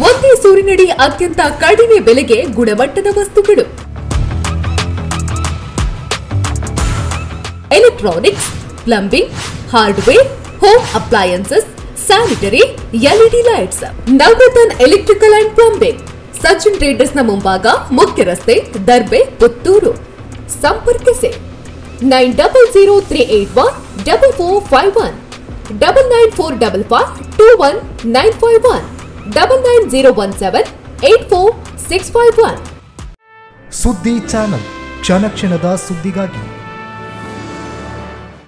ಒಂದೇ ಸೂರಿನಡಿ ಅತ್ಯಂತ ಕಡಿಮೆ ಬೆಲೆಗೆ ಗುಣಮಟ್ಟದ ವಸ್ತುಗಳು. Electronics, plumbing, hardware, home appliances, sanitary, LED lights. Navaratna electrical and plumbing, Sachin ಟ್ರೇಡರ್ಸ್ನ ಮುಂಭಾಗ, ಮುಖ್ಯ ರಸ್ತೆ, ದರ್ಬೆ, ಪುತ್ತೂರು. ಸಂಪರ್ಕಿಸಿ 9003814451 9945521951 990178461. ಸುದ್ದಿ ಚಾನಲ್, ಕ್ಷಣ ಕ್ಷಣದ ಸುದ್ದಿಗಾಗಿ.